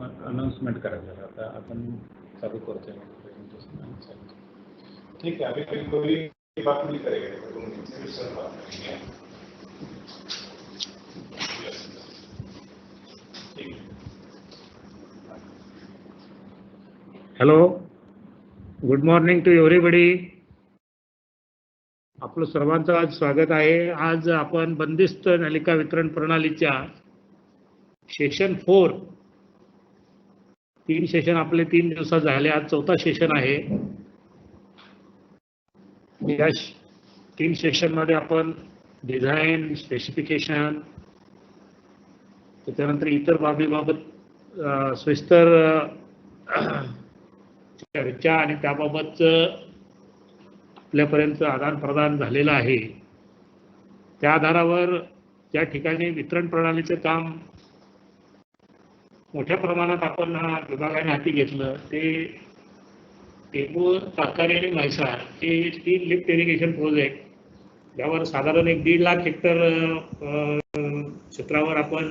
Announcement करायचं. आता आपण चालू करतोय प्रेझेंटेशन. ठीक है, अभी कोई बात नहीं करेगा. Hello, good morning to everybody. आपलं सर्वांचं आज स्वागत आहे. आज आपण बंदिस्त नलिका वितरण प्रणालीच्या सेशन 4 3 सेशन आपले 3 दिवसात झाले. आज चौथा सेशन आहे. या 3 सेशन मध्ये आपण डिझाईन, स्पेसिफिकेशन, त्याच्यानंतर इतर बाबीबाबत सविस्तर चर्चा आणि त्याबाबत आपल्यापर्यंत आदान प्रदान झालेलं आहे. त्या आधारावर ज्या ठिकाणी वितरण प्रणालीचं काम मोठ्या प्रमाणात आपण विभागाने हाती घेतलं ते टेंबू, ताकारी आणि म्हैसाळ हे 3 लिफ्ट इरिगेशन प्रोजेक्ट, यावर साधारण 1.5 लाख हेक्टर क्षेत्रावर आपण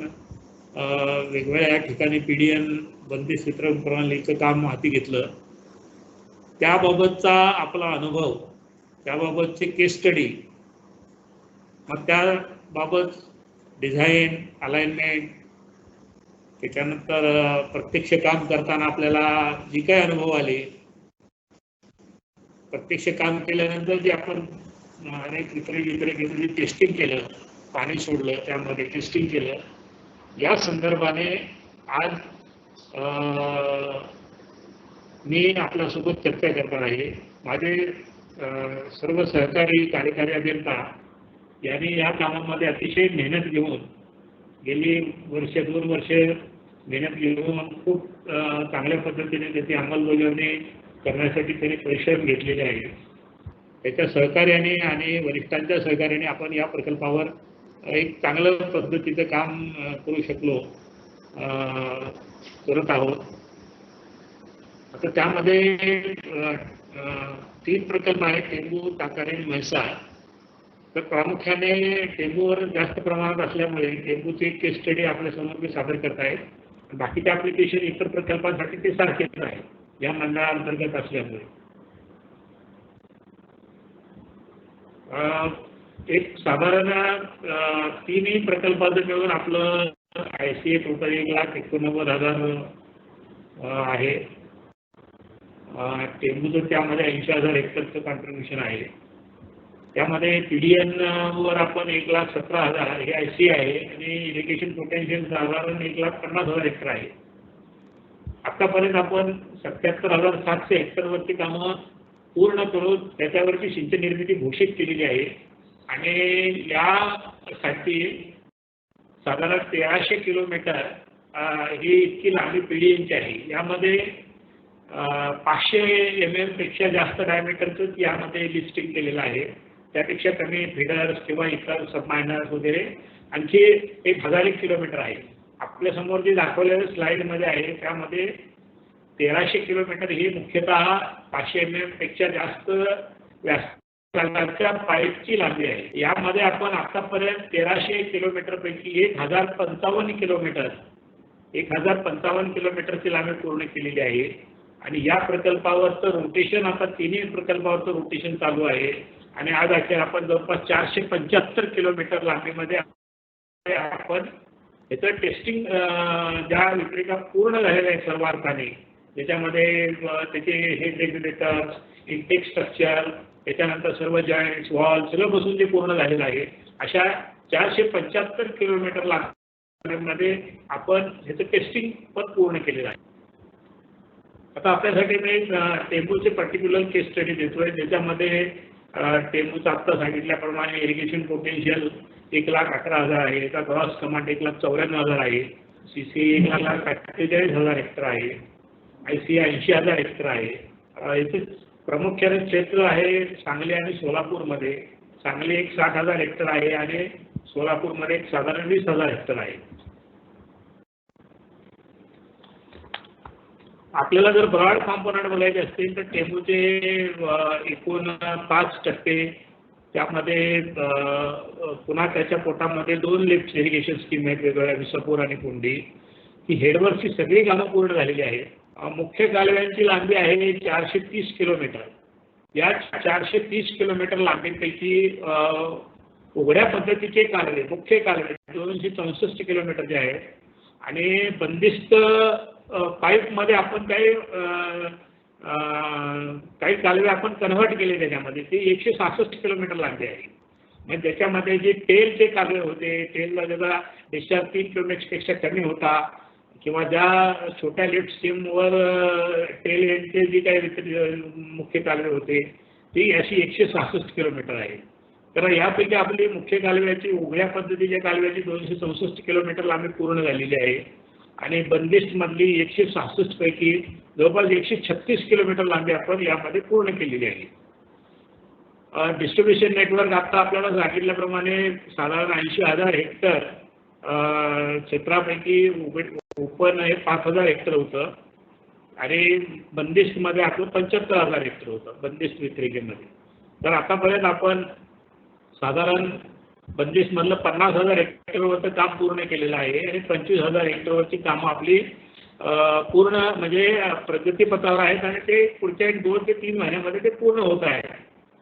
वेगवेगळ्या ठिकाणी पीडीएन बंदिस्त वितरण प्रणालीचं काम हाती घेतलं. त्याबाबतचा आपला अनुभव, त्याबाबतचे केस स्टडी, मग त्याबाबत डिझाईन, अलाइनमेंट, त्याच्यानंतर प्रत्यक्ष काम करताना आपल्याला जी काही अनुभव आले, प्रत्यक्ष काम केल्यानंतर जे आपण अनेक वितरण टेस्टिंग केलं, पाणी सोडलं, त्यामध्ये टेस्टिंग केलं, या संदर्भाने आज मी आपल्यासोबत चर्चा करणार आहे. माझे सर्व सहकारी कार्यकारी अभियंता यांनी या कामामध्ये अतिशय मेहनत घेऊन गेली 2 वर्ष मेहनत घेऊन खूप चांगल्या पद्धतीने त्याची अंमलबजावणी करण्यासाठी त्यांनी परिश्रम घेतलेले आहे. त्याच्या सहकार्याने आणि वरिष्ठांच्या सहकार्याने आपण या प्रकल्पावर एक चांगल्या पद्धतीचं काम करू शकलो, करत आहोत. आता त्यामध्ये 3 प्रकल्प आहेत, टेंबू, ताकारी आणि म्हैसाळ. तर प्रामुख्याने टेंबूवर जास्त प्रमाणात असल्यामुळे टेंबूची एक केस स्टडी आपल्यासमोर मी सादर करत आहे. बाकीचे ॲप्लिकेशन इतर प्रकल्पांसाठी ते सारखेच आहे, या मंडळाअंतर्गत असल्यामुळे. एक साधारण 3ही प्रकल्पाचं मिळून आपलं ICA टोटल 1,89,000 आहे. टेंबूचं त्यामध्ये 80,000 हेक्टरचं कॉन्ट्रीब्युशन आहे. त्यामध्ये पीडीएन वर आपण 1,17,000 हे ICA आहे आणि इरिगेशन पोटेन्शियल साधारण 1,50,000 हेक्टर आहे. आतापर्यंत आपण 77,700 हेक्टरवरती कामं पूर्ण करून त्याच्यावरची सिंचन निर्मिती घोषित केलेली आहे आणि यासाठी साधारण 1300 किलोमीटर ही इतकी लांबी पीडीएनची आहे. यामध्ये 500 mm पेक्षा जास्त डायमीटरच यामध्ये लिस्टिंग केलेलं आहे. त्यापेक्षा कमी फीडर्स किंवा इतर सबमायनर्स वगैरे आणखी 1001 किलोमीटर आहे. आपल्यासमोर जे दाखवलेलं स्लाइडमध्ये आहे त्यामध्ये 1300 किलोमीटर ही मुख्यतः 500 mm पेक्षा जास्त व्यासाच्या पाईपची लांबी आहे. यामध्ये आपण आतापर्यंत 1300 किलोमीटर पैकी 1055 किलोमीटरची लांबी पूर्ण केलेली आहे. आणि या प्रकल्पावरचं रोटेशन आता 3ही प्रकल्पावरचं रोटेशन चालू आहे आणि आज अखेर आपण जवळपास 475 किलोमीटर लांबीमध्ये आपण याचं टेस्टिंग ज्या विक्रिया पूर्ण झालेल्या आहेत सर्व अर्थाने, त्याच्यामध्ये त्याचे हेड रेग्युलेटर्स, इंटेक स्ट्रक्चर, त्याच्यानंतर सर्व जॉईंट्स, वॉल सगळं बसून जे पूर्ण झालेलं आहे, अशा 475 किलोमीटर लांबीमध्ये आपण ह्याचं टेस्टिंग पण पूर्ण केलेलं आहे. आता आपल्यासाठी मी टेंबूचे पर्टिक्युलर केस स्टडी देतोय, ज्याच्यामध्ये टेंबूचं आत्ता सांगितल्याप्रमाणे इरिगेशन पोटेन्शियल 1,11,000 आहे, याचा ग्रॉस कमांड 1,94,000 आहे, CC 1,48,000 हेक्टर आहे, ICA 80,000 हेक्टर आहे. याचे प्रामुख्याने क्षेत्र आहे सांगली आणि सोलापूरमध्ये. सांगली एक 60,000 हेक्टर आहे आणि सोलापूरमध्ये एक साधारण 20,000 हेक्टर आहे. आपल्याला जर ब्रॉड कॉम्पोनंट बोलायचे असतील तर टेंबूचे एकूण 5%, त्यामध्ये पुन्हा त्याच्या पोटामध्ये 2 लिफ्ट इरिगेशन स्कीम आहेत वेगवेगळ्या, विसापूर आणि पुंडी. ही हेडवर्कची सगळी कामं पूर्ण झालेली आहेत. मुख्य कालव्यांची लांबी आहे 430 किलोमीटर. या 430 किलोमीटर लांबीपैकी उघड्या पद्धतीचे कालवे, मुख्य कालवे 264 किलोमीटरचे आहेत आणि बंदिस्त पाईपमध्ये आपण काही कालवे आपण कन्व्हर्ट केले त्याच्यामध्ये, ते 166 किलोमीटर लांबी आहे. म्हणजे त्याच्यामध्ये जे टेलचे कालवे होते, टेलला ज्याचा डिस्चार्ज 3 क्युमेक्सपेक्षा कमी होता किंवा ज्या छोट्या लिफ्ट स्कीमवर टेल एंडचे जे काही मुख्य कालवे होते ती अशी 166 किलोमीटर आहे. तर यापैकी आपली मुख्य कालव्याची उघड्या पद्धतीच्या कालव्याची 264 किलोमीटर लांबी पूर्ण झालेली आहे आणि बंदिस्तमधली 166 पैकी जवळपास 136 किलोमीटर लांबी आपण यामध्ये पूर्ण केलेली आहे. डिस्ट्रीब्युशन नेटवर्क आता आपल्याला सांगितल्याप्रमाणे साधारण 80,000 हेक्टर क्षेत्रापैकी ओपन हे 5,000 हेक्टर होतं आणि बंदिस्तमध्ये आपलं 75,000 हेक्टर होतं बंदिस्त विक्रेतेमध्ये. तर आतापर्यंत आपण साधारण बंदिस्तमधलं 50,000 हेक्टरवरचं काम पूर्ण केलेलं आहे आणि 25,000 हेक्टरवरची कामं आपली पूर्ण म्हणजे प्रगतीपथावर आहेत आणि ते पुढच्या 2 ते 3 महिन्यामध्ये ते पूर्ण होत आहे.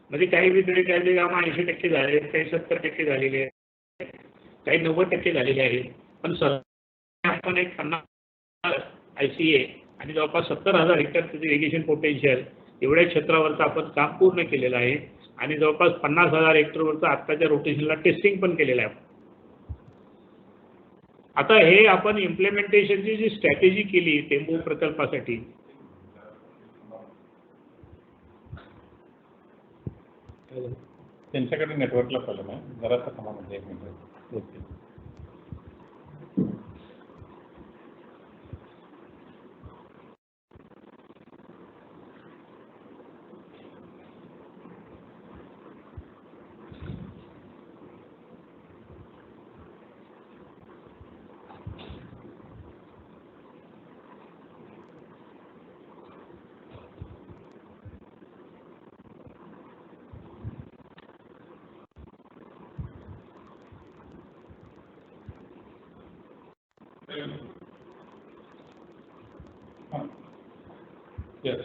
म्हणजे काही विक्रेत्यांचे कामं 80% झाले आहेत, काही 70% झालेले आहेत, काही 90% झालेले आहेत. पण आपण एक 50 ICA आणि जवळपास 70,000 हेक्टर त्याचे इरिगेशन पोटेन्शियल एवढ्या क्षेत्रावरचं आपण काम पूर्ण केलेलं आहे आणि जवळपास 50,000 हेक्टरवरचं आत्ताच्या रोटेशनला टेस्टिंग पण केलेलं आहे. आता हे आपण इम्प्लिमेंटेशनची जी स्ट्रॅटेजी केली टेंबू प्रकल्पासाठी, त्यांच्याकडे नेटवर्कला प्रॉब्लेम आहे, जरासा थांबा 1 minute. Okay. Yes.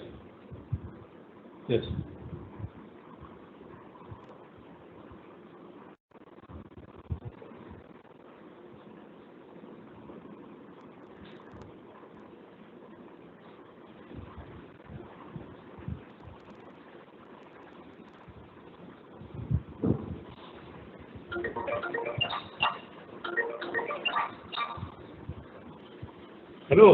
Yes. Hello,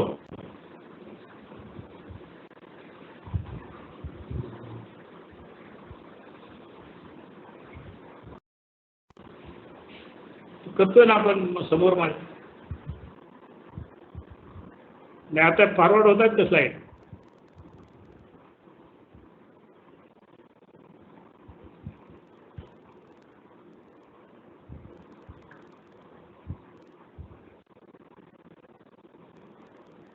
करतोय ना आपण समोर नाही आता फॉरवर्ड होतात का स्लाईड?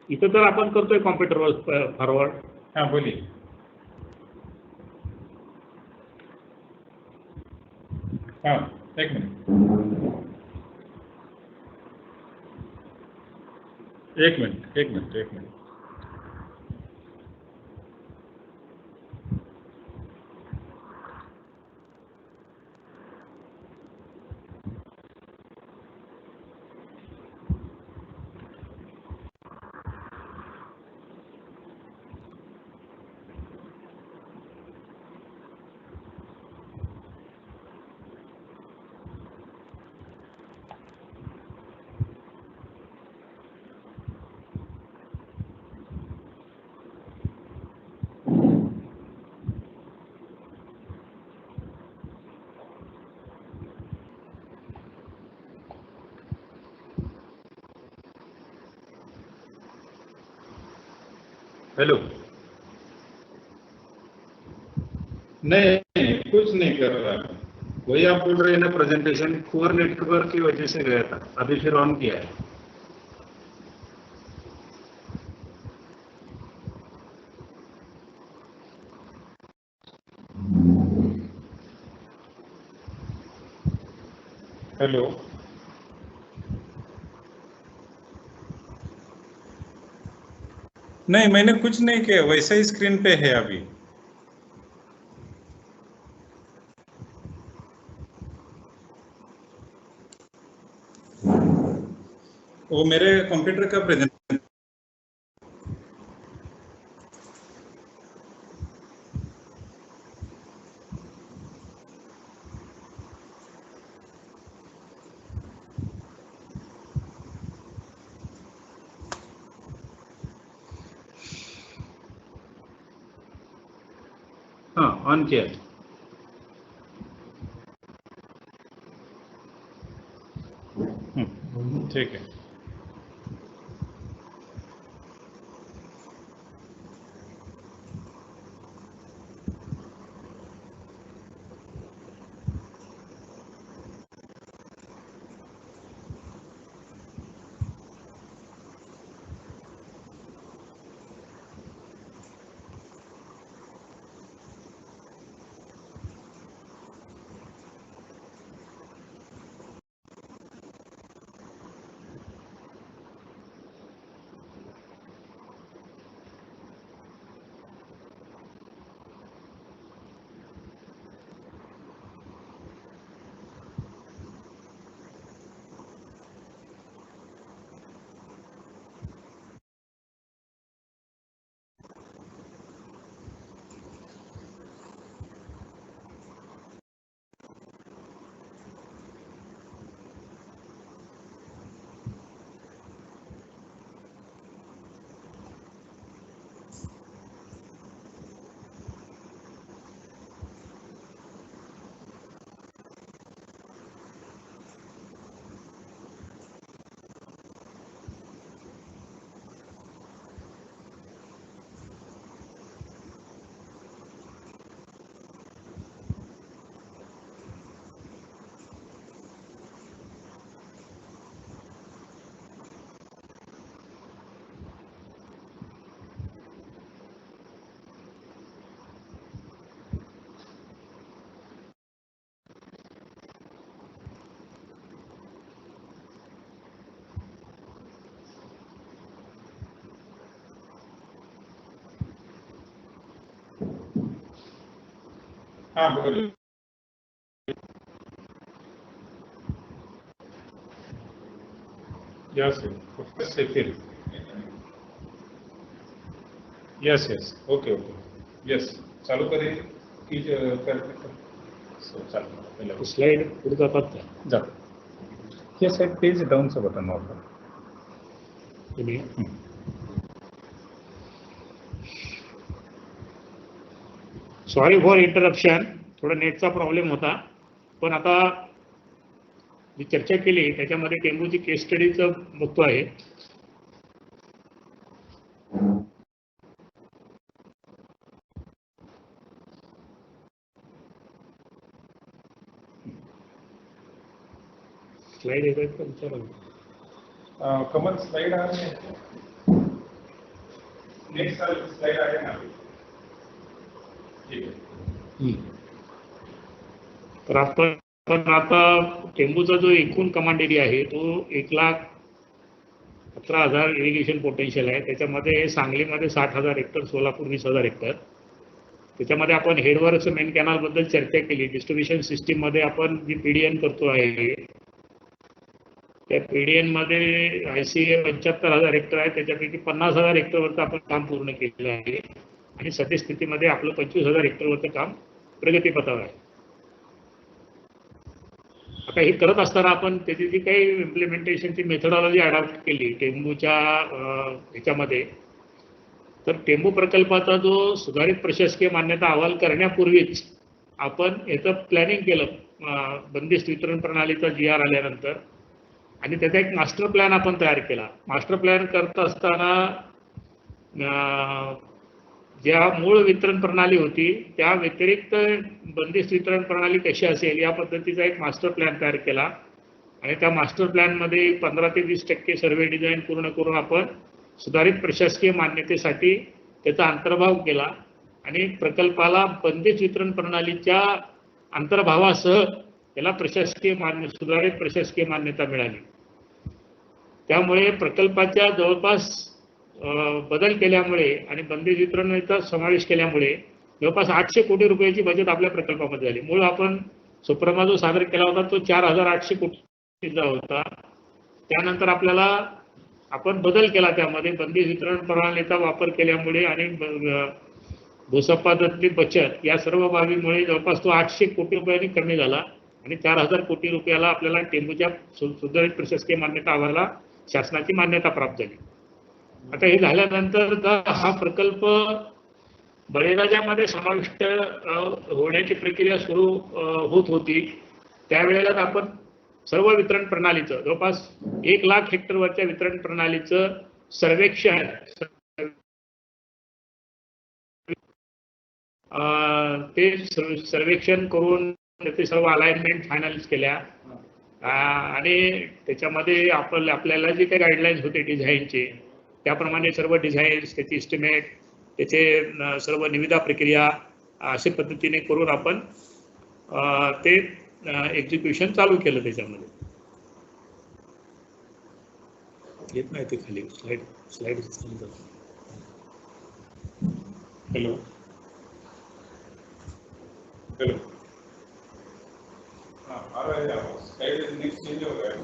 इथं तर आपण करतोय कॉम्प्युटरवर फॉरवर्ड. हां बोलिए. हां एक मिनिट. हेलो. नहीं कुछ नहीं कर रहा. वही आप बोल रहे हैं ना, प्रेजेंटेशन पुअर नेटवर्क की वजह से गया था, अभी फिर ऑन किया है. हेलो. नहीं, मैंने कुछ नहीं किया, वैसा ही स्क्रीन पे है अभी। वो मेरे कंप्यूटर का प्रेजेंट। हाँ, ऑन किया। ठीक है। हाँ, बोलिए। यस, से फिर yes yes, okay okay, yes, चालू करें की चालू स्लाइड पुढे जातात का? जातो। हे साइड पेज डाऊनचं बटन वापरा तुम्ही. सॉरी फॉर इंटरप्शन, थोडा नेटचा प्रॉब्लेम होता, पण आता जी चर्चा केली त्याच्यामध्ये टेंबूची केस स्टडीचं बघतो आहे. स्लाइड येत आहेत का विचारा. कमल स्लाइड आहे, नेक्स्ट स्लाइड आहे ना. ठीक आहे. तर आपण आता टेंबूचा जो एकूण कमांड एरिया आहे तो 1,17,000 इरिगेशन पोटेन्शियल आहे. त्याच्यामध्ये सांगलीमध्ये 60,000 हेक्टर, सोलापूर 20,000 हेक्टर. त्याच्यामध्ये आपण हेडवर्क्स मेन कॅनल बद्दल चर्चा केली. डिस्ट्रीब्युशन सिस्टीम मध्ये आपण जी पीडीएन करतो आहे त्या पीडीएन मध्ये ICA 75,000 हेक्टर आहे, त्याच्यापैकी 50,000 हेक्टरवरचं आपण काम पूर्ण केलेलं आहे आणि सद्यस्थितीमध्ये आपलं 25,000 हेक्टरवरचं काम प्रगतीपथावर आहे. आता हे करत असताना आपण त्याची जी काही इम्प्लिमेंटेशनची मेथडॉलॉजी अडॉप्ट केली टेंबूच्या ह्याच्यामध्ये, तर टेंबू प्रकल्पाचा जो सुधारित प्रशासकीय मान्यता अहवाल करण्यापूर्वीच आपण याचं प्लॅनिंग केलं. बंदिस्त वितरण प्रणालीचा GR आल्यानंतर आणि त्याचा एक मास्टर प्लॅन आपण तयार केला. मास्टर प्लॅन करत असताना ज्या मूळ वितरण प्रणाली होती त्या व्यतिरिक्त बंदिस्त वितरण प्रणाली कशी असेल या पद्धतीचा एक मास्टर प्लॅन तयार केला आणि त्या मास्टर प्लॅनमध्ये 15 ते 20% सर्वे डिझाईन पूर्ण करून आपण सुधारित प्रशासकीय मान्यतेसाठी त्याचा अंतर्भाव केला आणि प्रकल्पाला बंदिस्त वितरण प्रणालीच्या अंतर्भावासह त्याला सुधारित प्रशासकीय मान्यता मिळाली. त्यामुळे प्रकल्पाच्या जवळपास बदल केल्यामुळे आणि बंदिस्त वितरणाचा समावेश केल्यामुळे जवळपास 800 कोटी रुपयाची बचत आपल्या प्रकल्पामध्ये झाली. मूळ आपण सुप्रमा जो सादर केला होता तो 4800 कोटीचा होता. त्यानंतर आपल्याला आपण बदल केला, त्यामध्ये बंदिस्त वितरण प्रणालीचा वापर केल्यामुळे आणि भूसंपादनातली बचत या सर्व बाबीमुळे जवळपास तो 800 कोटी रुपयांनी कमी झाला आणि 4000 कोटी रुपयाला आपल्याला टेंबूच्या सुधारित प्रशासकीय मान्यता अहवालाला शासनाची मान्यता प्राप्त झाली. आता हे झाल्यानंतर हा प्रकल्प बळीराजामध्ये समाविष्ट होण्याची प्रक्रिया सुरू होत होती, त्यावेळेला आपण सर्व वितरण प्रणालीचं जवळपास 1 लाख हेक्टरवरच्या वितरण प्रणालीचं सर्वेक्षण करून त्याचे सर्व अलाइनमेंट फायनलाइज केल्या आणि त्याच्यामध्ये आपल्याला जे काही गाईडलाईन्स होते डिझाईनचे त्याप्रमाणे सर्व डिझाईन्स, त्याची इस्टिमेट, त्याचे सर्व निविदा प्रक्रिया अशा पद्धतीने करून आपण ते एक्झिक्युशन चालू केलं. त्याच्यामध्ये येत नाही ते खाली स्लाइड. हेलो हेलो, हाँ आ रहा है आवाज. स्लाइड नेक्स्ट चेंज हो गया है.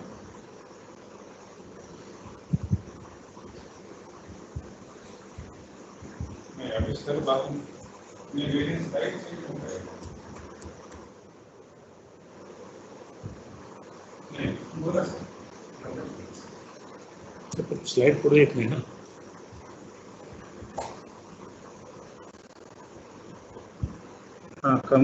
नहीं अभी सर बात नहीं, मेरी स्लाइड चेंज हो गया है. नहीं बोला स्लाइड पुढे येत नाही ना. हाँ कम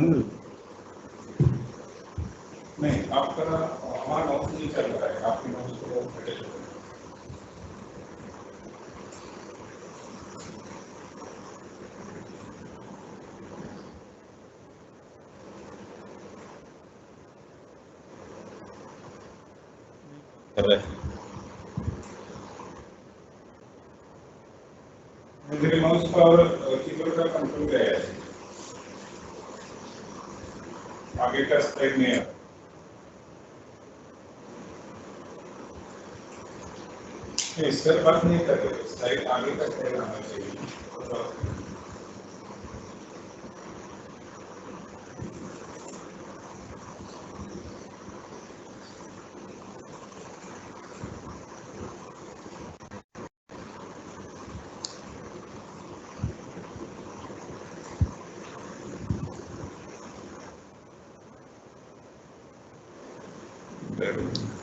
नहीं, आपका हमारा माउस नहीं चल रहा है, आपके माउस को हटे चल रहा है. मेरे माउस पर कीबोर्ड का कंट्रोल गया है, आगे का स्लाइड नहीं है. इस पर बात नहीं कर रहे, स्लाइड आगे का स्लाइड आना चाहिए.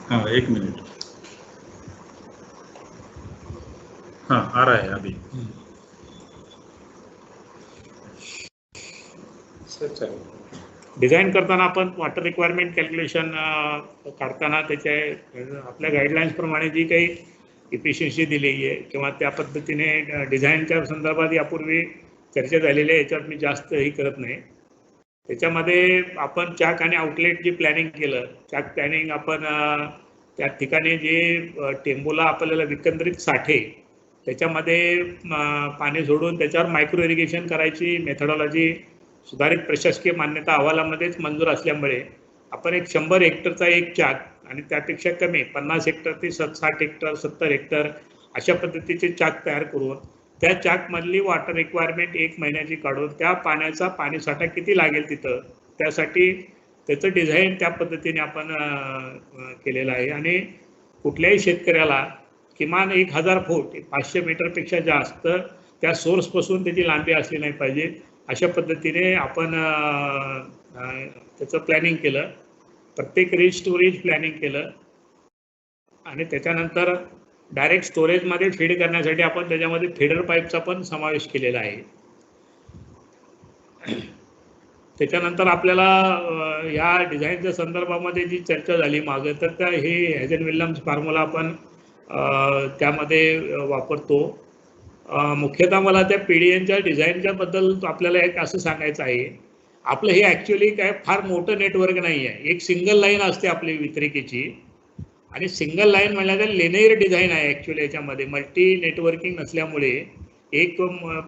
हाँ 1 मिनट. हाँ आ रहा है अभी. चलो. डिझाईन करताना आपण वॉटर रिक्वायरमेंट कॅल्क्युलेशन काढताना त्याच्या आपल्या गाईडलाईन्सप्रमाणे जी काही इफिशियन्सी दिलेली आहे किंवा त्या पद्धतीने डिझाईनच्या संदर्भात यापूर्वी चर्चा झालेली आहे, याच्यावर मी जास्त हे करत नाही. त्याच्यामध्ये आपण चाक आणि आउटलेट जे प्लॅनिंग केलं, चाक प्लॅनिंग आपण त्या ठिकाणी जे टेंबूला आपल्याला विकेंद्रित साठे त्याच्यामध्ये पाणी सोडून त्याच्यावर मायक्रो इरिगेशन करायची मेथडॉलॉजी सुधारित प्रशासकीय मान्यता अहवालामध्येच मंजूर असल्यामुळे आपण एक 100 हेक्टरचा एक चाक आणि त्यापेक्षा कमी 50 हेक्टर ते 60 हेक्टर 70 हेक्टर अशा पद्धतीचे चाक तयार करून त्या चाकमधली वॉटर रिक्वायरमेंट 1 महिन्याची काढून त्या पाण्याचा पाणीसाठा किती लागेल तिथं त्यासाठी त्याचं डिझाईन त्या पद्धतीने आपण केलेलं आहे. आणि कुठल्याही शेतकऱ्याला किमान 1000 फूट 500 मीटरपेक्षा जास्त त्या सोर्सपासून त्याची लांबी असली नाही पाहिजे, अशा पद्धतीने आपण त्याचं प्लॅनिंग केलं. प्रत्येक रिच टू रिच प्लॅनिंग केलं आणि त्याच्यानंतर डायरेक्ट स्टोरेजमध्ये फीड करण्यासाठी आपण त्याच्यामध्ये फीडर पाईपचा पण समावेश केलेला आहे. त्याच्यानंतर आपल्याला या डिझाईनच्या संदर्भामध्ये जी चर्चा झाली मागं, तर त्या हे हॅझन विल्यम्स फॉर्म्युला आपण त्यामध्ये वापरतो. मुख्यतः मला त्या PDNच्या डिझाईनच्या बद्दल आपल्याला एक असं सांगायचं आहे, आपलं हे ॲक्च्युली काय फार मोठं नेटवर्क नाही आहे. एक सिंगल लाईन असते आपली वितरिकेची आणि सिंगल लाईन म्हणल्या तर लिनियर डिझाईन आहे ॲक्च्युली. याच्यामध्ये मल्टी नेटवर्किंग नसल्यामुळे एक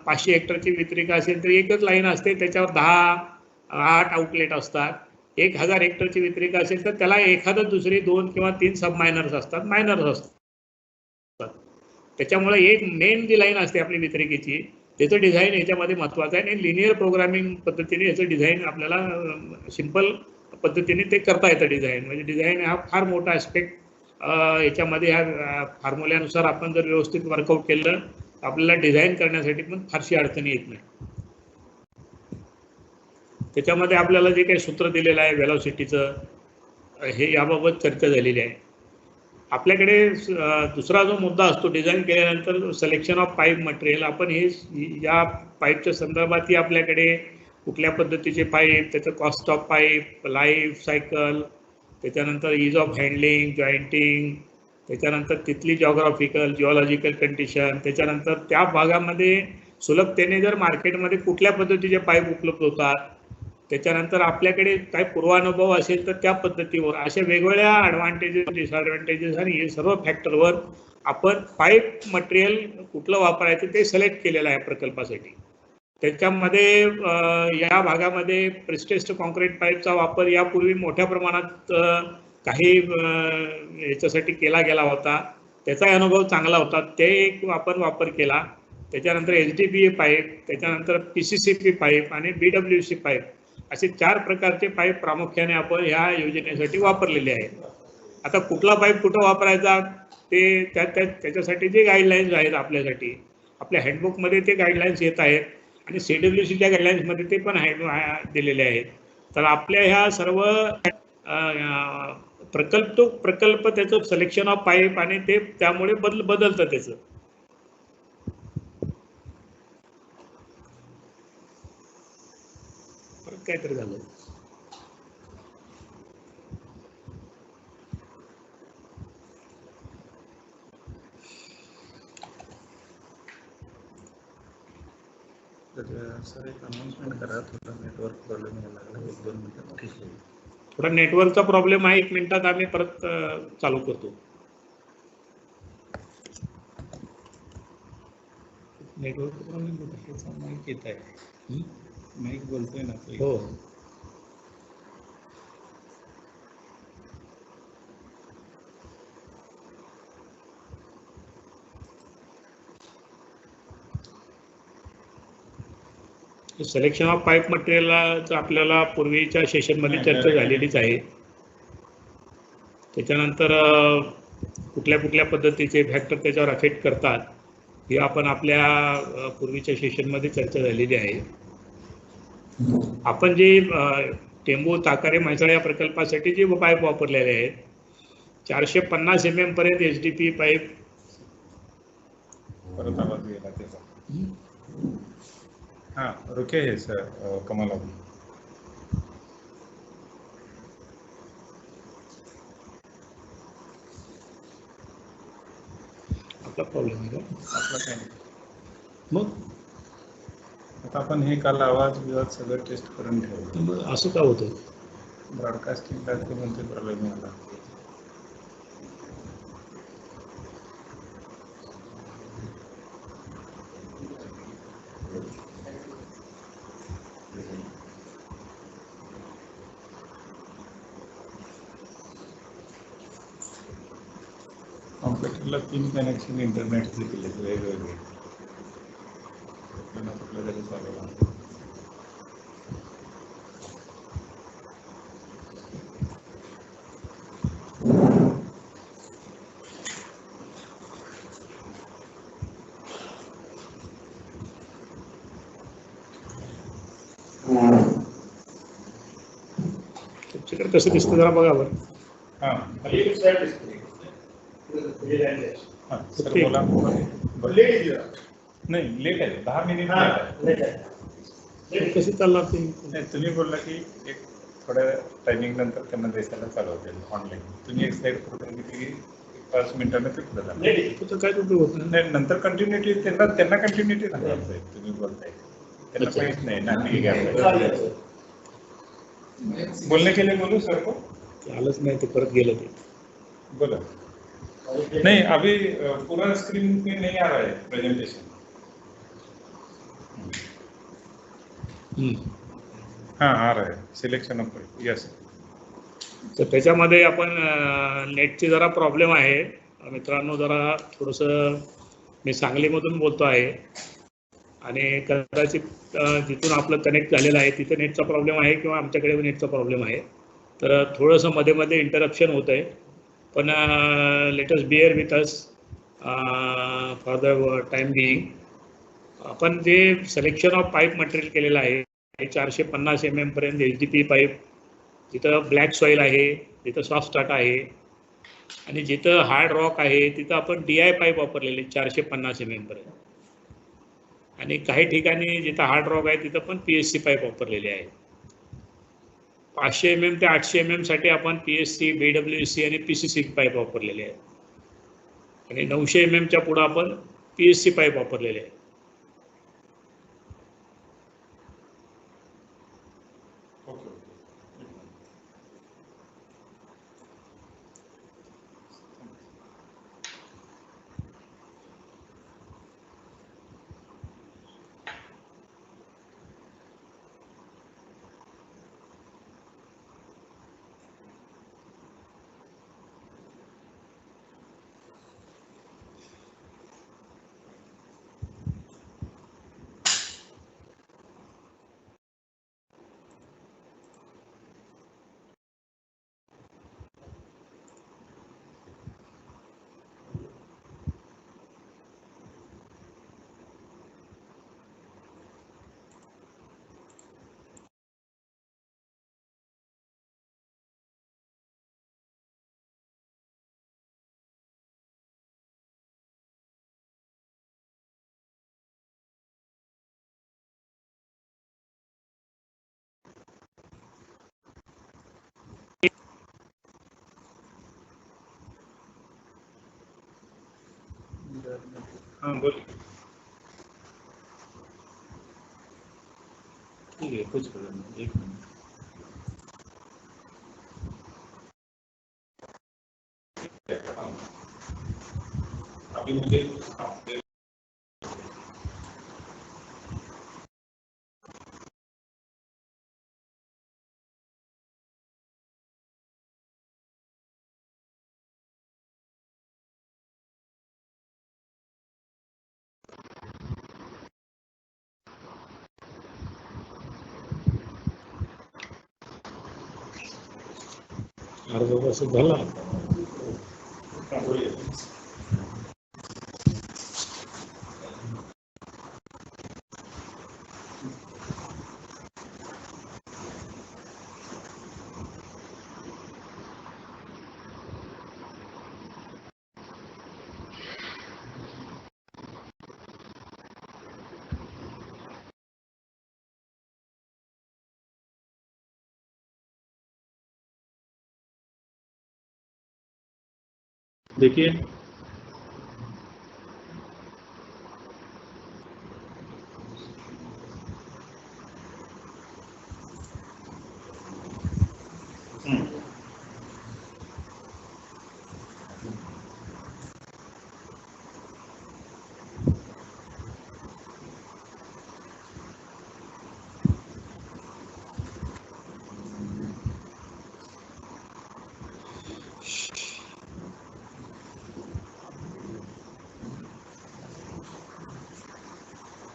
500 हेक्टरची वितरिका असेल तर एकच लाईन असते, त्याच्यावर 10-8 आउटलेट असतात. 1000 हेक्टरची वितरिका असेल तर त्याला एखादं दुसरी 2 किंवा 3 सब मायनर्स असतात, मायनर्स असतात. त्याच्यामुळे एक मेन जी लाईन असते आपली वितरिकेची त्याचं डिझाईन याच्यामध्ये महत्त्वाचं आहे आणि लिनियर प्रोग्रामिंग पद्धतीने याचं डिझाईन आपल्याला सिंपल पद्धतीने ते करता येतं. डिझाईन म्हणजे डिझाईन हा फार मोठा ॲस्पेक्ट याच्यामध्ये ह्या फॉर्म्युल्यानुसार आपण जर व्यवस्थित वर्कआउट केलं आपल्याला डिझाईन करण्यासाठी पण फारशी अडचणी येत नाही. त्याच्यामध्ये आपल्याला जे काही सूत्र दिलेलं आहे व्हेलॉसिटीचं हे याबाबत चर्चा झालेली आहे. आपल्याकडे दुसरा जो मुद्दा असतो डिझाईन केल्यानंतर सिलेक्शन ऑफ पाईप मटेरियल. आपण हे या पाईपच्या संदर्भातही आपल्याकडे कुठल्या पद्धतीचे पाईप, त्याचं cost of pipe, life cycle, त्याच्यानंतर इज ऑफ हँडलिंग, जॉईंटिंग, त्याच्यानंतर तिथली जिओलॉजिकल कंडिशन, त्याच्यानंतर त्या भागामध्ये सुलभतेने जर मार्केटमध्ये कुठल्या पद्धतीचे पाईप उपलब्ध होतात, त्याच्यानंतर आपल्याकडे काय पूर्वानुभव असेल तर त्या पद्धतीवर अशा वेगवेगळ्या ॲडव्हान्टेजेस, डिसॲडव्हान्टेजेस आणि हे सर्व फॅक्टरवर आपण पाईप मटेरियल कुठलं वापरायचं ते सिलेक्ट केलेलं आहे प्रकल्पासाठी. त्याच्यामध्ये या भागामध्ये प्रिस्टेस्ड कॉन्क्रीट पाईपचा वापर यापूर्वी मोठ्या प्रमाणात काही याच्यासाठी केला गेला होता. त्याचा अनुभव चांगला होता, ते एक आपण वापर केला. त्याच्यानंतर HDPE पाईप, त्याच्यानंतर PCCP पाईप आणि BWC पाईप असे 4 प्रकारचे पाईप प्रामुख्याने आपण ह्या योजनेसाठी वापरलेले आहेत. आता कुठला पाईप कुठं वापरायचा ते त्याच्यासाठी जे गाईडलाईन्स आहेत आपल्यासाठी आपल्या हँडबुकमध्ये ते गाईडलाईन्स येत आहेत आणि CWCच्या गाईडलाईन्समध्ये ते पण दिलेले आहेत. तर आपल्या ह्या सर्व प्रकल्प त्याचं सिलेक्शन ऑफ पाईप आणि ते त्यामुळे बदलतं त्याचं. काहीतरी झालं. सर एक अनाउन्समेंट करा, थोडा नेटवर्क प्रॉब्लेम यायला लागला, 1-2 मिनिटात ठीक होईल. थोडा नेटवर्कचा प्रॉब्लेम आहे, 1 मिनिटात आम्ही परत चालू करतो. नेटवर्क प्रॉब्लेम होता, माईक येत आहे, माईक बोलतोय ना. हो सिलेक्शन ऑफ पाईप मटेरियलचं आपल्याला पूर्वीच्या सेशनमध्ये चर्चा झालेलीच आहे. त्याच्यानंतर कुठल्या कुठल्या पद्धतीचे फॅक्टर त्याच्यावर अफेक्ट करतात हे आपण आपल्या पूर्वीच्या सेशनमध्ये चर्चा झालेली आहे. आपण जे टेंबू, ताकारे, म्हैसाळ या प्रकल्पासाठी जे पाईप वापरलेले आहेत 450 mm पर्यंत HDPE पाईप. परत आवाज गेला त्याचा. हाँ रुके है सर कमल अभी. आपला प्रॉब्लेम आहे का? आपला काय नाही. मग आता आपण हे काल आवाज सगळं टेस्ट करून ठेवलं. मग असं का होतं? ब्रॉडकास्टिंगला ते म्हणते प्रॉब्लेम आला. कॉम्प्युटरला 3 कनेक्शन इंटरनेटचे केले वेगवेगळे. कुठलं तरी चालू आहे. तुमच्याकडे कसं दिसतं जरा बघा बरं. हां सर बोला. नाही लेट आहे, 10 मिनिट लेट आहे. कसं चालणार ते? नाही तुम्ही बोलला की एक थोड्या टायमिंग नंतर त्यांना देशाला चालू होतील ऑनलाईन. तुम्ही एक साईड करून की 5 मिनिटांना ते पुढे जाणार. काय उपयोग होत नाही, नंतर कंटिन्युटी त्यांना कंटिन्युटी नाही. तुम्ही बोलताय त्यांना माहीत नाही ना मी घ्या बोलने के लिए बोलू सर को. आलंच नाही ते परत गेलं ते. बोलो. नहीं अभी पूरा स्क्रीन पे नहीं आ रहा है प्रेजेंटेशन. हाँ आ रहा है सिलेक्शन ऑफ यस. तर त्याच्यामध्ये आपण नेटची जरा प्रॉब्लेम आहे मित्रांनो, जरा थोडंसं मी सांगलीमधून बोलतो आहे आणि कदाचित जिथून आपलं कनेक्ट झालेलं आहे तिथं नेटचा प्रॉब्लेम आहे किंवा आमच्याकडे नेटचा प्रॉब्लेम आहे, तर थोडंसं मध्ये मध्ये इंटरप्शन होतं आहे, पण let us bear with us for the time being. आपण जे सिलेक्शन ऑफ पाईप मटेरियल केलेलं आहे 450 mm पर्यंत HDPE पाईप, जिथं ब्लॅक सॉईल आहे, जिथं सॉफ्ट स्टार्ट आहे आणि जिथं हार्ड रॉक आहे तिथं आपण DI पाईप वापरलेले 450 mm पर्यंत, आणि काही ठिकाणी जिथं हार्ड रॉक आहे तिथं पण PSC पाईप वापरलेले आहे. 500 mm ते 800 mm साठी आपण PSC, BWC आणि PCC पाईप वापरलेले आहेत आणि 900 mm च्या पुढे आपण PSC पाईप वापरलेले आहे. हां बोल. ठीक है, कुछ प्रॉब्लम नहीं, एक मिनट. अभी मुझे अर्धा तास झाला. बोलिए. देखिए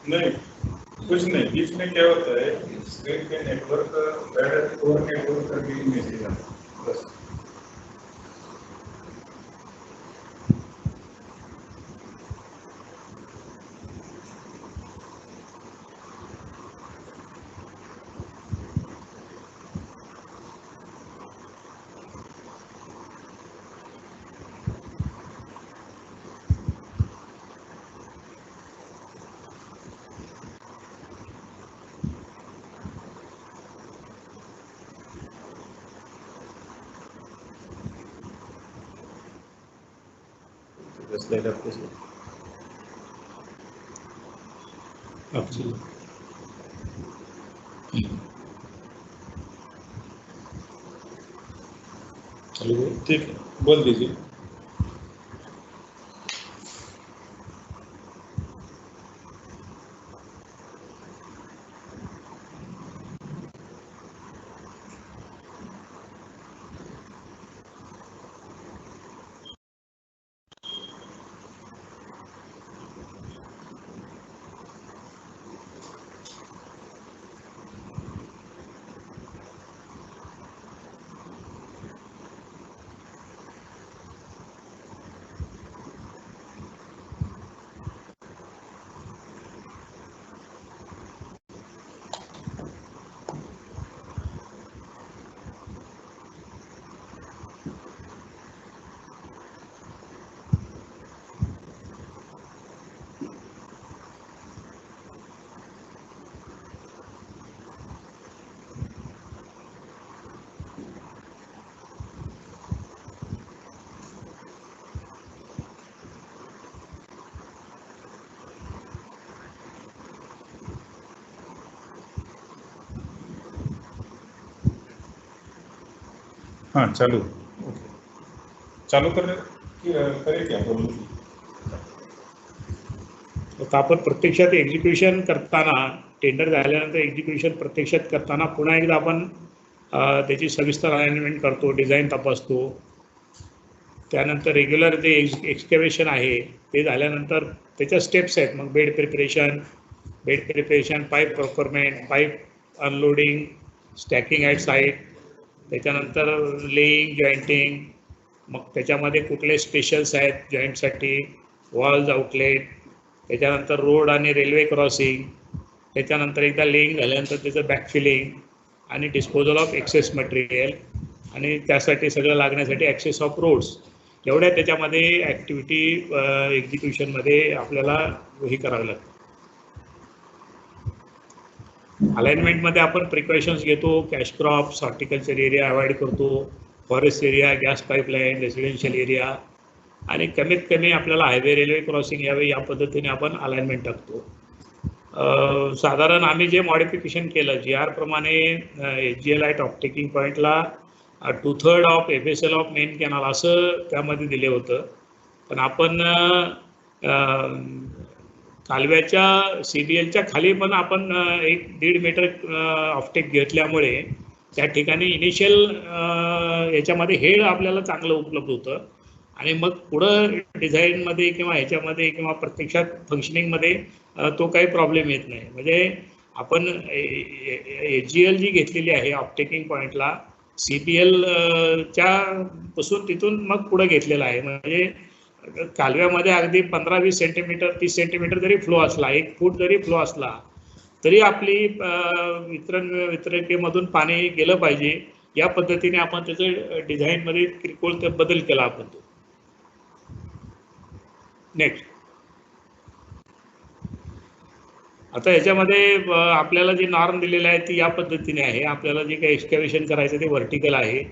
नहीं, कुछ नहीं. बीच में क्या होता है, स्क्रीन पे नेटवर्क ओवर नेटवर्क करके ही मैसेज आता है बस. Just light up this one. Absolutely. चलो ठीक है, बोल दीजिए. हां चालू ओके चालू करेल की आपण आता आपण प्रत्यक्षात एक्झिक्युशन करताना टेंडर झाल्यानंतर एक्झिक्युशन प्रत्यक्षात करताना पुन्हा एकदा आपण त्याची सविस्तर अलाइनमेंट करतो, डिझाईन तपासतो. त्यानंतर रेग्युलर जे एक्सकॅव्हेशन आहे ते झाल्यानंतर त्याच्या स्टेप्स आहेत. मग bed preparation, pipe procurement, pipe unloading, stacking at site, त्याच्यानंतर लेईंग, जॉईंटिंग, मग त्याच्यामध्ये कुठले स्पेशल्स आहेत जॉईंटसाठी, वॉल्स, आउटलेट, त्याच्यानंतर रोड आणि रेल्वे क्रॉसिंग, त्याच्यानंतर एकदा लेईंग झाल्यानंतर त्याचं बॅकफिलिंग आणि डिस्पोजल ऑफ एक्सेस मटेरियल आणि त्यासाठी सगळं लागण्यासाठी ॲक्सेस ऑफ रोड्स, एवढ्या त्याच्यामध्ये ॲक्टिव्हिटी एक्झिक्युशनमध्ये आपल्याला हे करावं लागतं. अलाइनमेंटमध्ये आपण प्रिकॉशन्स घेतो, cash crops, horticulture area avoid करतो, forest area, gas pipeline, residential area आणि कमीत कमी आपल्याला हायवे रेल्वे क्रॉसिंग यावे या पद्धतीने आपण अलाइनमेंट टाकतो. साधारण आम्ही जे मॉडिफिकेशन केलं GR प्रमाणे HGL ॲट ऑफटेकिंग पॉईंटला 2/3 of FSL of main canal असं त्यामध्ये दिले होतं. पण आपण कालव्याच्या CBLच्या खाली पण आपण 1-1.5 मीटर ऑफटेक घेतल्यामुळे त्या ठिकाणी इनिशियल याच्यामध्ये हेड आपल्याला चांगलं उपलब्ध होतं आणि मग पुढं डिझाईनमध्ये किंवा ह्याच्यामध्ये किंवा प्रत्यक्षात फंक्शनिंगमध्ये तो काही प्रॉब्लेम येत नाही. म्हणजे आपण HGL जी घेतलेली आहे ऑफटेकिंग पॉईंटला CBLच्या पासून तिथून मग पुढे घेतलेला आहे. म्हणजे कालव्यामध्ये अगदी 15-20 सेंटीमीटर 30 सेंटीमीटर जरी फ्लो असला, 1 फूट जरी फ्लो असला तरी आपली वितरकीमधून पाणी गेलं पाहिजे या पद्धतीने आपण त्याचं डिझाईनमध्ये किरकोळ बदल केला आपण तो. नेक्स्ट, आता याच्यामध्ये आपल्याला जी नॉर्म दिलेली आहे ती या पद्धतीने आहे. आपल्याला जे काही एक्सकॅव्हेशन करायचं ते व्हर्टिकल आहे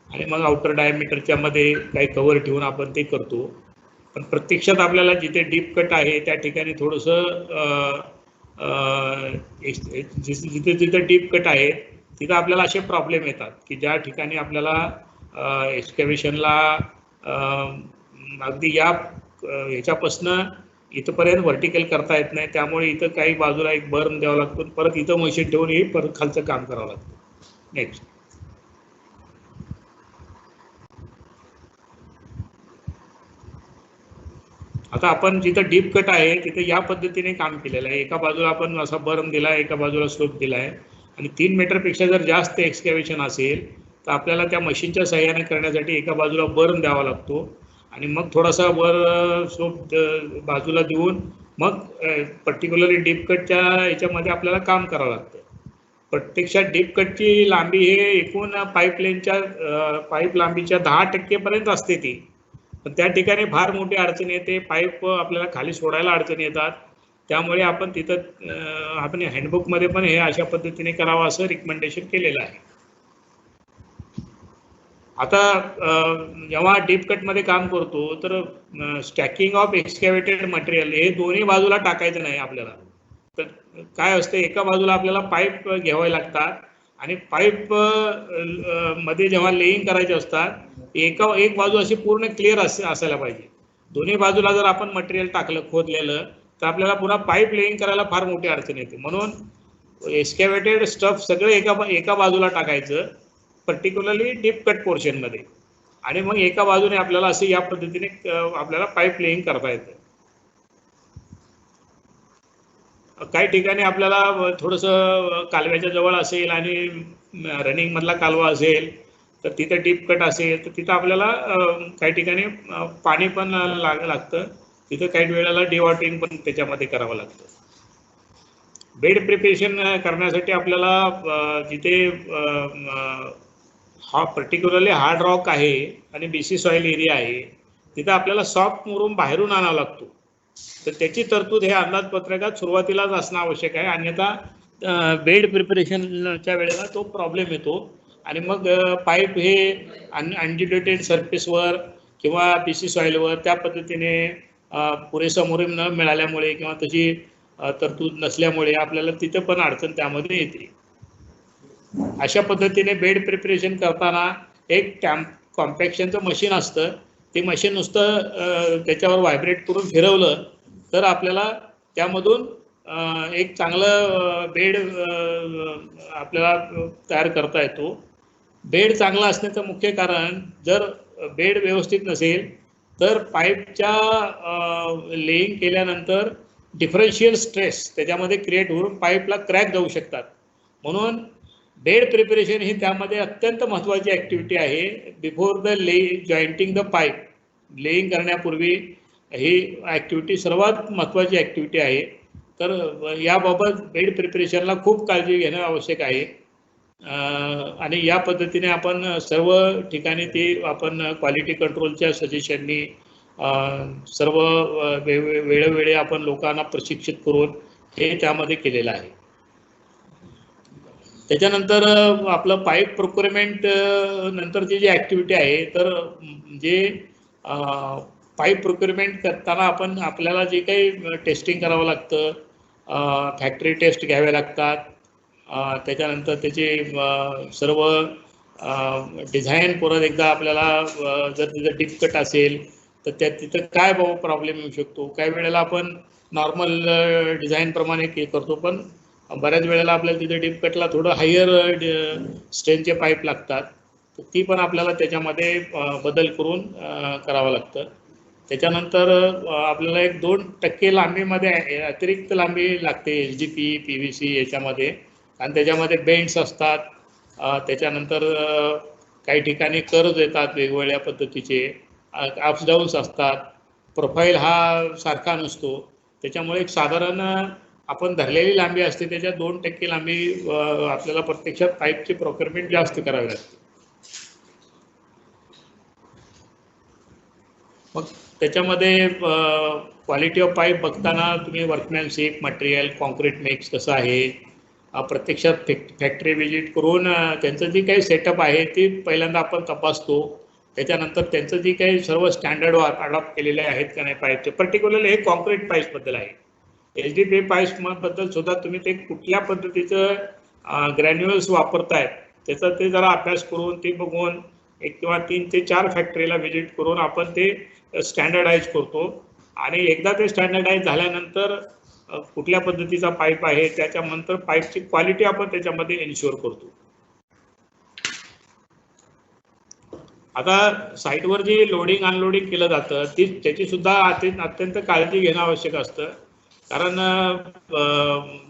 आणि मग आउटर डायमीटरच्या मध्ये काही कव्हर ठेवून आपण ते करतो. पण प्रत्यक्षात आपल्याला जिथे डीप कट आहे त्या ठिकाणी थोडंसं जिथे जिथे डीप कट आहे तिथं आपल्याला असे प्रॉब्लेम येतात की ज्या ठिकाणी आपल्याला एक्सकॅव्हेशनला अगदी ह्याच्यापासनं इथंपर्यंत व्हर्टिकल करता येत नाही. त्यामुळे इथं काही बाजूला एक बर्न द्यावं लागतो, परत इथं मशीन ठेवून हे परत खालचं काम करावं लागतं. नेक्स्ट, आता आपण जिथं डीप कट आहे तिथं या पद्धतीने काम केलेलं आहे. एका बाजूला आपण असा बर्न दिला आहे, एका बाजूला स्लोप दिला आहे आणि 3 मीटरपेक्षा जर जास्त एक्सकॅव्हेशन असेल तर आपल्याला त्या मशीनच्या सहाय्याने करण्यासाठी एका बाजूला बर्न द्यावा लागतो आणि मग थोडासा वर स्लोप बाजूला देऊन मग पर्टिक्युलरली डीप कटच्या याच्यामध्ये आपल्याला काम करावं लागतं. प्रत्यक्षात डीप कटची लांबी हे एकूण पाईप लांबीच्या 10% असते ती. पण त्या ठिकाणी फार मोठी अडचण येते, पाईप आपल्याला खाली सोडायला अडचण येतात. त्यामुळे आपण तिथं आपण हँडबुकमध्ये पण हे अशा पद्धतीने करावं असं रिकमेंडेशन केलेलं आहे. आता जेव्हा डीप कटमध्ये काम करतो तर स्टॅकिंग ऑफ एक्सकॅव्हेटेड मटेरियल हे दोन्ही बाजूला टाकायचं नाही आपल्याला. तर काय असतं, एका बाजूला आपल्याला पाईप घ्यावे लागतात आणि पाईप मध्ये जेव्हा लेईंग करायचे असतात एक बाजू अशी पूर्ण क्लिअर असायला पाहिजे. दोन्ही बाजूला जर आपण मटेरियल टाकलं खोदलेलं तर आपल्याला पुन्हा पाईप लेईंग करायला फार मोठी अडचण येते. म्हणून एक्सकॅव्हेटेड स्टफ सगळं एका बाजूला टाकायचं, पर्टिक्युलरली डीप कट पोर्शनमध्ये, आणि मग एका बाजूने आपल्याला असं या पद्धतीने आपल्याला पाईप लेईंग करता येतं. काही ठिकाणी आपल्याला थोडंसं कालव्याच्या जवळ असेल आणि रनिंग मधला कालवा असेल तर तिथं डीप कट असेल तर तिथं आपल्याला काही ठिकाणी पाणी पण लागतं. तिथं काही वेळेला डिवॉटरिंग पण त्याच्यामध्ये करावं लागतं. बेड प्रिपरेशन करण्यासाठी आपल्याला जिथे पर्टिक्युलरली हार्ड रॉक आहे आणि BC सॉइल एरिया आहे तिथं आपल्याला सॉफ्ट मुरुम बाहेरून आणावा लागतो. तर त्याची तरतूद हे अंदाजपत्रकात सुरुवातीलाच असणं आवश्यक आहे, अन्यथा बेड प्रिपरेशनच्या वेळेला तो प्रॉब्लेम येतो आणि मग पाईप हे अनजिटेटेड सरफेसवर किंवा BC सॉइलवर त्या पद्धतीने पुरेसा मुरुम न मिळाल्यामुळे किंवा तशी तरतूद नसल्यामुळे आपल्याला तिथं पण अडचण त्यामध्ये येते. अशा पद्धतीने बेड प्रिपरेशन करताना एक कॉम्पॅक्शनचं मशीन असतं. ते मशीन नुसतं त्याच्यावर व्हायब्रेट करून फिरवलं तर आपल्याला त्यामधून एक चांगलं बेड आपल्याला तयार करता येतो. बेड चांगला असण्याचं मुख्य कारण, जर बेड व्यवस्थित नसेल तर पाईपच्या लेईंग केल्यानंतर डिफरन्शियल स्ट्रेस त्याच्यामध्ये क्रिएट होऊन पाईपला क्रॅक जाऊ शकतात. म्हणून बेड प्रिपरेशन ही त्यामध्ये अत्यंत महत्त्वाची ॲक्टिव्हिटी आहे. Before the jointing the pipe, laying करण्यापूर्वी ही ॲक्टिव्हिटी सर्वात महत्त्वाची ॲक्टिव्हिटी आहे. तर याबाबत बेड प्रिपरेशनला खूप काळजी घेणं आवश्यक आहे. आणि या पद्धतीने आपण सर्व ठिकाणी ती आपण क्वालिटी कंट्रोलच्या सजेशननी सर्व वेळोवेळी आपण लोकांना प्रशिक्षित करून हे त्यामध्ये केलेलं आहे. त्याच्यानंतर आपलं पाईप प्रोक्युरमेंट नंतरची जी ॲक्टिव्हिटी आहे, तर जे पाईप प्रोक्युरमेंट करताना आपल्याला जे काही टेस्टिंग करावं लागतं, फॅक्टरी टेस्ट घ्यावे लागतात. त्याच्यानंतर त्याचे सर्व डिझाईन परत एकदा आपल्याला, जर तिथं डीप कट असेल तर तिथं काय प्रॉब्लेम येऊ शकतो. काही वेळेला आपण नॉर्मल डिझाईनप्रमाणे करतो, पण बऱ्याच वेळेला आपल्याला तिथे डीप कटला थोडं हायर स्ट्रेंथचे पाईप लागतात. तर ती पण आपल्याला त्याच्यामध्ये बदल करून करावं लागतं. त्याच्यानंतर आपल्याला एक 2% लांबीमध्ये अतिरिक्त लांबी लागते HDP PVC याच्यामध्ये, आणि त्याच्यामध्ये बेंड्स असतात. त्याच्यानंतर काही ठिकाणी कर्व्ज येतात वेगवेगळ्या पद्धतीचे, अप्स डाऊन्स असतात. प्रोफाईल हा सारखा नसतो. त्याच्यामुळे एक साधारण आपण धरलेली लांबी असते त्याच्या 2% लांबी आपल्याला प्रत्यक्षात पाईपची प्रोक्युरमेंट जास्त करावी लागते. मग त्याच्यामध्ये क्वालिटी ऑफ पाईप बघताना तुम्ही वर्कमॅनशिप, मटेरियल, कॉन्क्रीट मिक्स कसं आहे, प्रत्यक्षात फॅक्टरी व्हिजिट करून त्यांचं जी काही सेटअप आहे ते पहिल्यांदा आपण तपासतो. त्याच्यानंतर त्यांचं जी काही सर्व स्टँडर्ड अडॉप्ट केलेले आहेत का नाही पाईपचे, पर्टिक्युलरली हे कॉन्क्रीट पाईप्सबद्दल आहे. HDPE पाईप्सबद्दल सुद्धा तुम्ही ते कुठल्या पद्धतीचं ग्रॅन्युअल्स वापरतायत त्याचा ते जरा अभ्यास करून ते बघून एक किंवा 3 ते 4 फॅक्टरीला व्हिजिट करून आपण ते स्टँडर्डाइज करतो. आणि एकदा ते स्टँडर्डाइज झाल्यानंतर कुठल्या पद्धतीचा पाईप आहे त्याच्यानंतर पाईपची क्वालिटी आपण त्याच्यामध्ये एन्श्योर करतो. आता साईटवर जी लोडिंग अनलोडिंग केलं जातं त्याची सुद्धा अत्यंत काळजी घेणं आवश्यक असतं. कारण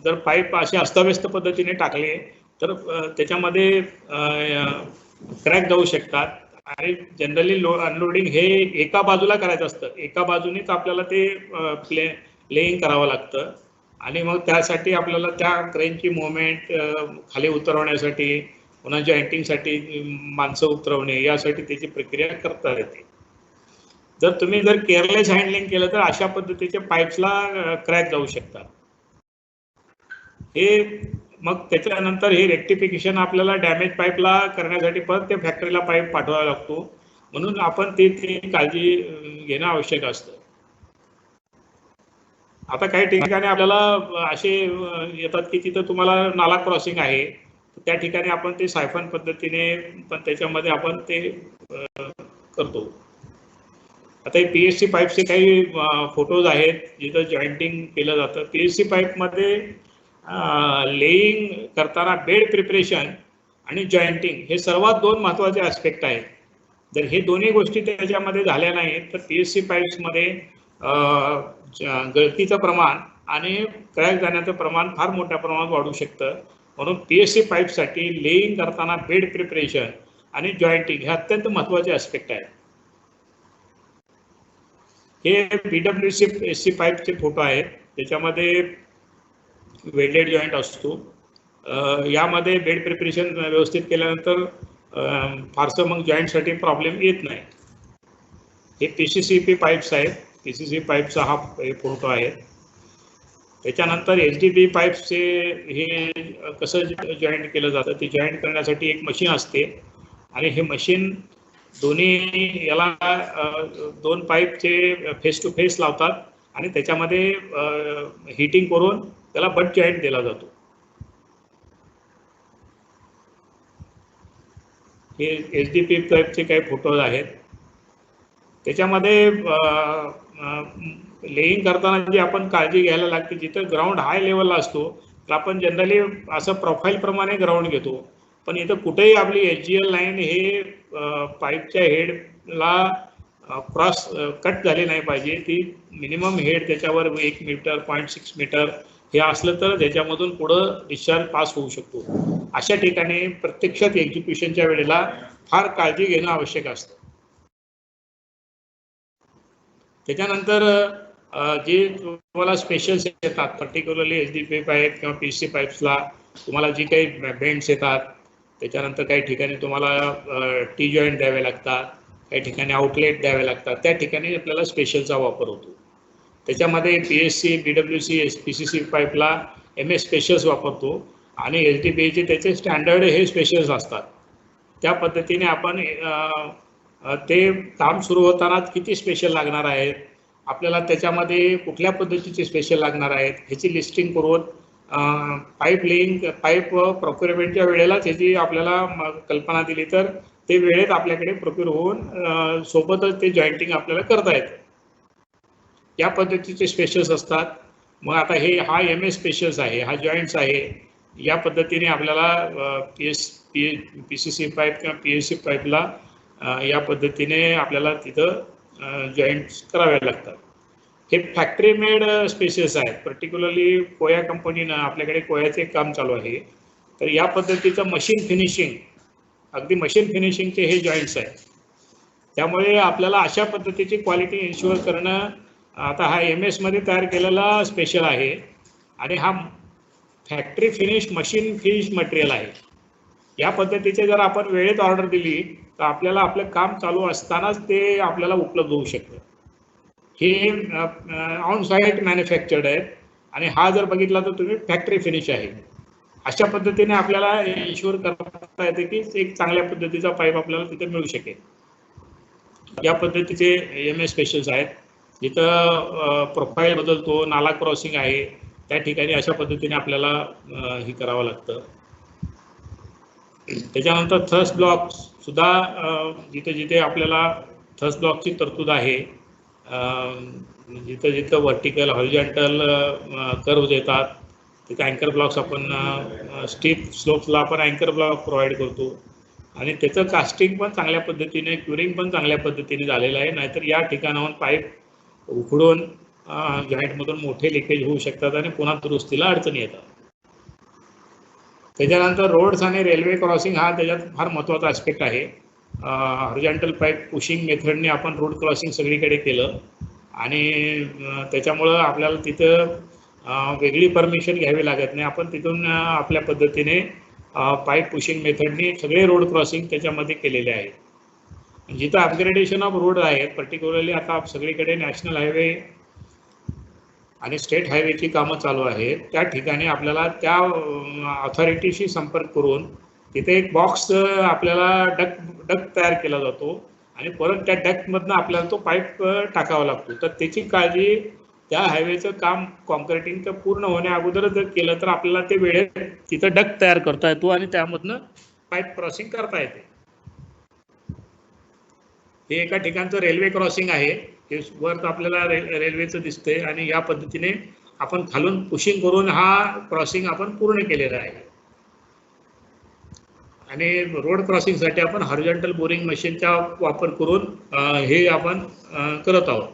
जर पाईप असे अस्ताव्यस्त पद्धतीने टाकले तर त्याच्यामध्ये क्रॅक जाऊ शकतात. आणि जनरली अनलोडिंग हे एका बाजूला करायचं असतं, एका बाजूनेच आपल्याला ते लेईंग करावं लागतं. आणि मग त्यासाठी आपल्याला त्या क्रेनची मुवमेंट खाली उतरवण्यासाठी, पुन्हा जॉईंटिंगसाठी माणसं उतरवणे, यासाठी त्याची प्रक्रिया करता येते. जर तुम्ही केअरलेस हँडलिंग केलं तर अशा पद्धतीच्या पाईप्सला क्रॅक जाऊ शकतात. हे मग त्याच्यानंतर हे रेक्टिफिकेशन आपल्याला डॅमेज पाईपला करण्यासाठी परत त्या फॅक्टरीला पाईप पाठवावा लागतो. म्हणून आपण ती काळजी घेणं आवश्यक असतं. आता काही ठिकाणी आपल्याला असे येतात की तिथं तुम्हाला नाला क्रॉसिंग आहे, त्या ठिकाणी आपण ते सायफन पद्धतीने पण त्याच्यामध्ये आपण ते करतो. आता हे PSC पाईपचे काही फोटोज आहेत जिथं जॉईंटिंग केलं जातं. PSC पाईपमध्ये लेईंग करताना बेड प्रिपरेशन आणि जॉईंटिंग हे सर्वात 2 महत्त्वाचे ॲस्पेक्ट आहेत. जर हे दोन्ही गोष्टी त्याच्यामध्ये झाल्या नाहीत तर PSC पाईप्समध्ये गळतीचं प्रमाण आणि क्रॅक जाण्याचं प्रमाण फार मोठ्या प्रमाणात वाढू शकतं. म्हणून PSC पाईपसाठी लेईंग करताना बेड प्रिपरेशन आणि जॉईंटिंग हे अत्यंत महत्त्वाचे ॲस्पेक्ट आहेत. हे PWC पाईपचे फोटो आहेत. त्याच्यामध्ये वेल्डेड जॉईंट असतो. यामध्ये बेड प्रिपरेशन व्यवस्थित केल्यानंतर फारसं मग जॉईंटसाठी प्रॉब्लेम येत नाही. हे PCCP पाईप्स आहेत. PCC पाईपचा हा फोटो आहे. त्याच्यानंतर HDPE पाईप्सचे हे कसं जॉईंट केलं जातं, ते जॉईंट करण्यासाठी एक मशीन असते आणि हे मशीन दोन्ही याला 2 पाईपचे फेस टू फेस लावतात आणि त्याच्यामध्ये हिटिंग करून त्याला बट जॉईंट दिला जातो. हे SDP पाईपचे काही फोटोज आहेत. त्याच्यामध्ये लेईंग करताना जी आपण काळजी घ्यायला लागते, जिथं ग्राउंड हाय लेवलला असतो तर आपण जनरली असं प्रोफाईलप्रमाणे ग्राउंड घेतो, पण इथं कुठेही आपली HGL लाईन हे पाईपच्या हेडला क्रॉस कट झाली नाही पाहिजे. ती मिनिमम हेड त्याच्यावर 1 मीटर 0.6 मीटर हे असलं तर त्याच्यामधून पुढं डिस्चार्ज पास होऊ शकतो. अशा ठिकाणी प्रत्यक्षात एक्झिक्युशनच्या वेळेला फार काळजी घेणं आवश्यक असतं. त्याच्यानंतर जे तुम्हाला स्पेशल्स येतात, पर्टिक्युलरली SDP पाईप किंवा PC पाईप्सला तुम्हाला जी काही बेंड्स येतात, त्याच्यानंतर काही ठिकाणी तुम्हाला टी जॉईंट द्यावे लागतात, काही ठिकाणी आउटलेट द्यावे लागतात, त्या ठिकाणी आपल्याला स्पेशलचा वापर होतो. त्याच्यामध्ये PSC, BWC, PCC पाईपला MS specials वापरतो आणि SDP त्याचे स्टँडर्ड हे स्पेशल्स असतात. त्या पद्धतीने आपण ते काम सुरू होतानाच किती स्पेशल लागणार आहेत, आपल्याला त्याच्यामध्ये कुठल्या पद्धतीचे स्पेशल लागणार आहेत ह्याची लिस्टिंग करून पाईप लेईंग पाईप प्रोक्युरमेंटच्या वेळेलाच ह्याची आपल्याला कल्पना दिली तर ते वेळेत आपल्याकडे प्रोक्युर होऊन सोबतच ते जॉईंटिंग आपल्याला करता येतं. या पद्धतीचे स्पेशल्स असतात. मग आता हा MS स्पेशल्स आहे, हा जॉईंट्स आहे. या पद्धतीने आपल्याला PCC पाईप किंवा PSC पाईपला या पद्धतीने आपल्याला तिथं जॉईंट्स करावे लागतात. हे फॅक्टरी मेड स्पेशल्स आहेत. पर्टिक्युलरली कोया कंपनीनं आपल्याकडे कोयाचे काम चालू आहे, तर या पद्धतीचं मशीन फिनिशिंग, अगदी मशीन फिनिशिंगचे हे जॉईंट्स आहेत. त्यामुळे आपल्याला अशा पद्धतीची क्वालिटी इन्शुअर करणं, आता हा MS मध्ये तयार केलेला स्पेशल आहे आणि हा factory finish machine finish material आहे. या पद्धतीचे जर आपण वेळेत ऑर्डर दिली तर आपल्याला आपलं काम चालू असतानाच ते आपल्याला उपलब्ध होऊ शकतं. हे ऑन साईट मॅन्युफॅक्चर्ड आहेत आणि हा जर बघितला तर तुम्ही फॅक्टरी फिनिश आहे. अशा पद्धतीने आपल्याला इन्शुअर करता येते की एक चांगल्या पद्धतीचा पाईप आपल्याला तिथे मिळू शकेल. या पद्धतीचे MS स्पेशल्स आहेत. जिथं प्रोफाईल बदलतो, नाला क्रॉसिंग आहे, त्या ठिकाणी अशा पद्धतीने आपल्याला हे करावं लागतं. त्याच्यानंतर थ्रस्ट ब्लॉक सुद्धा जिथे जिथे आपल्याला थ्रस्ट ब्लॉकची तरतूद आहे, जिथं जिथं व्हर्टिकल हॉरिझॉन्टल कर्व्ज येतात तिथे अँकर ब्लॉक्स आपण स्टीप स्लोप्सला आपण अँकर ब्लॉक प्रोव्हाइड करतो आणि त्याचं कास्टिंग पण चांगल्या पद्धतीने, क्युरिंग पण चांगल्या पद्धतीने झालेलं आहे. नाहीतर या ठिकाणाहून पाईप उखडून जॉईंटमधून मोठे लिकेज होऊ शकतात आणि पुन्हा दुरुस्तीला अडचणी येतात. त्याच्यानंतर रोड्स आणि रेल्वे क्रॉसिंग हा त्याच्यात फार महत्त्वाचा ॲस्पेक्ट आहे. हॉरिझॉन्टल पाईप पुशिंग मेथडने आपण रोड क्रॉसिंग सगळीकडे केलं आणि त्याच्यामुळं आपल्याला तिथं वेगळी परमिशन घ्यावी लागत नाही. आपण तिथून आपल्या पद्धतीने पाईप पुशिंग मेथडने सगळे रोड क्रॉसिंग त्याच्यामध्ये केलेले आहेत. जिथं अपग्रेडेशन ऑफ रोड आहेत, पर्टिक्युलरली आता सगळीकडे नॅशनल हायवे आणि स्टेट हायवेची कामं चालू आहेत, त्या ठिकाणी आपल्याला त्या ऑथॉरिटीशी संपर्क करून तिथे एक बॉक्स आपल्याला डक्ट तयार केला जातो आणि परत त्या डक्टमधनं आपल्याला तो पाईप टाकावा लागतो. तर त्याची काळजी त्या हायवेचं काम कॉन्क्रिटिंगचं पूर्ण होण्या अगोदरच जर केलं तर आपल्याला ते वेळेत तिथं डक्ट तयार करता येतो आणि त्यामधनं पाईप क्रॉसिंग करता येते. हे एका ठिकाणचं रेल्वे क्रॉसिंग आहे. हे वर आपल्याला रेल्वेचं दिसतंय आणि या पद्धतीने आपण खालून पुशिंग करून हा क्रॉसिंग आपण पूर्ण केलेला आहे. आणि रोड क्रॉसिंगसाठी आपण हॉरिझॉन्टल बोरिंग मशीनचा वापर करून हे आपण करत आहोत.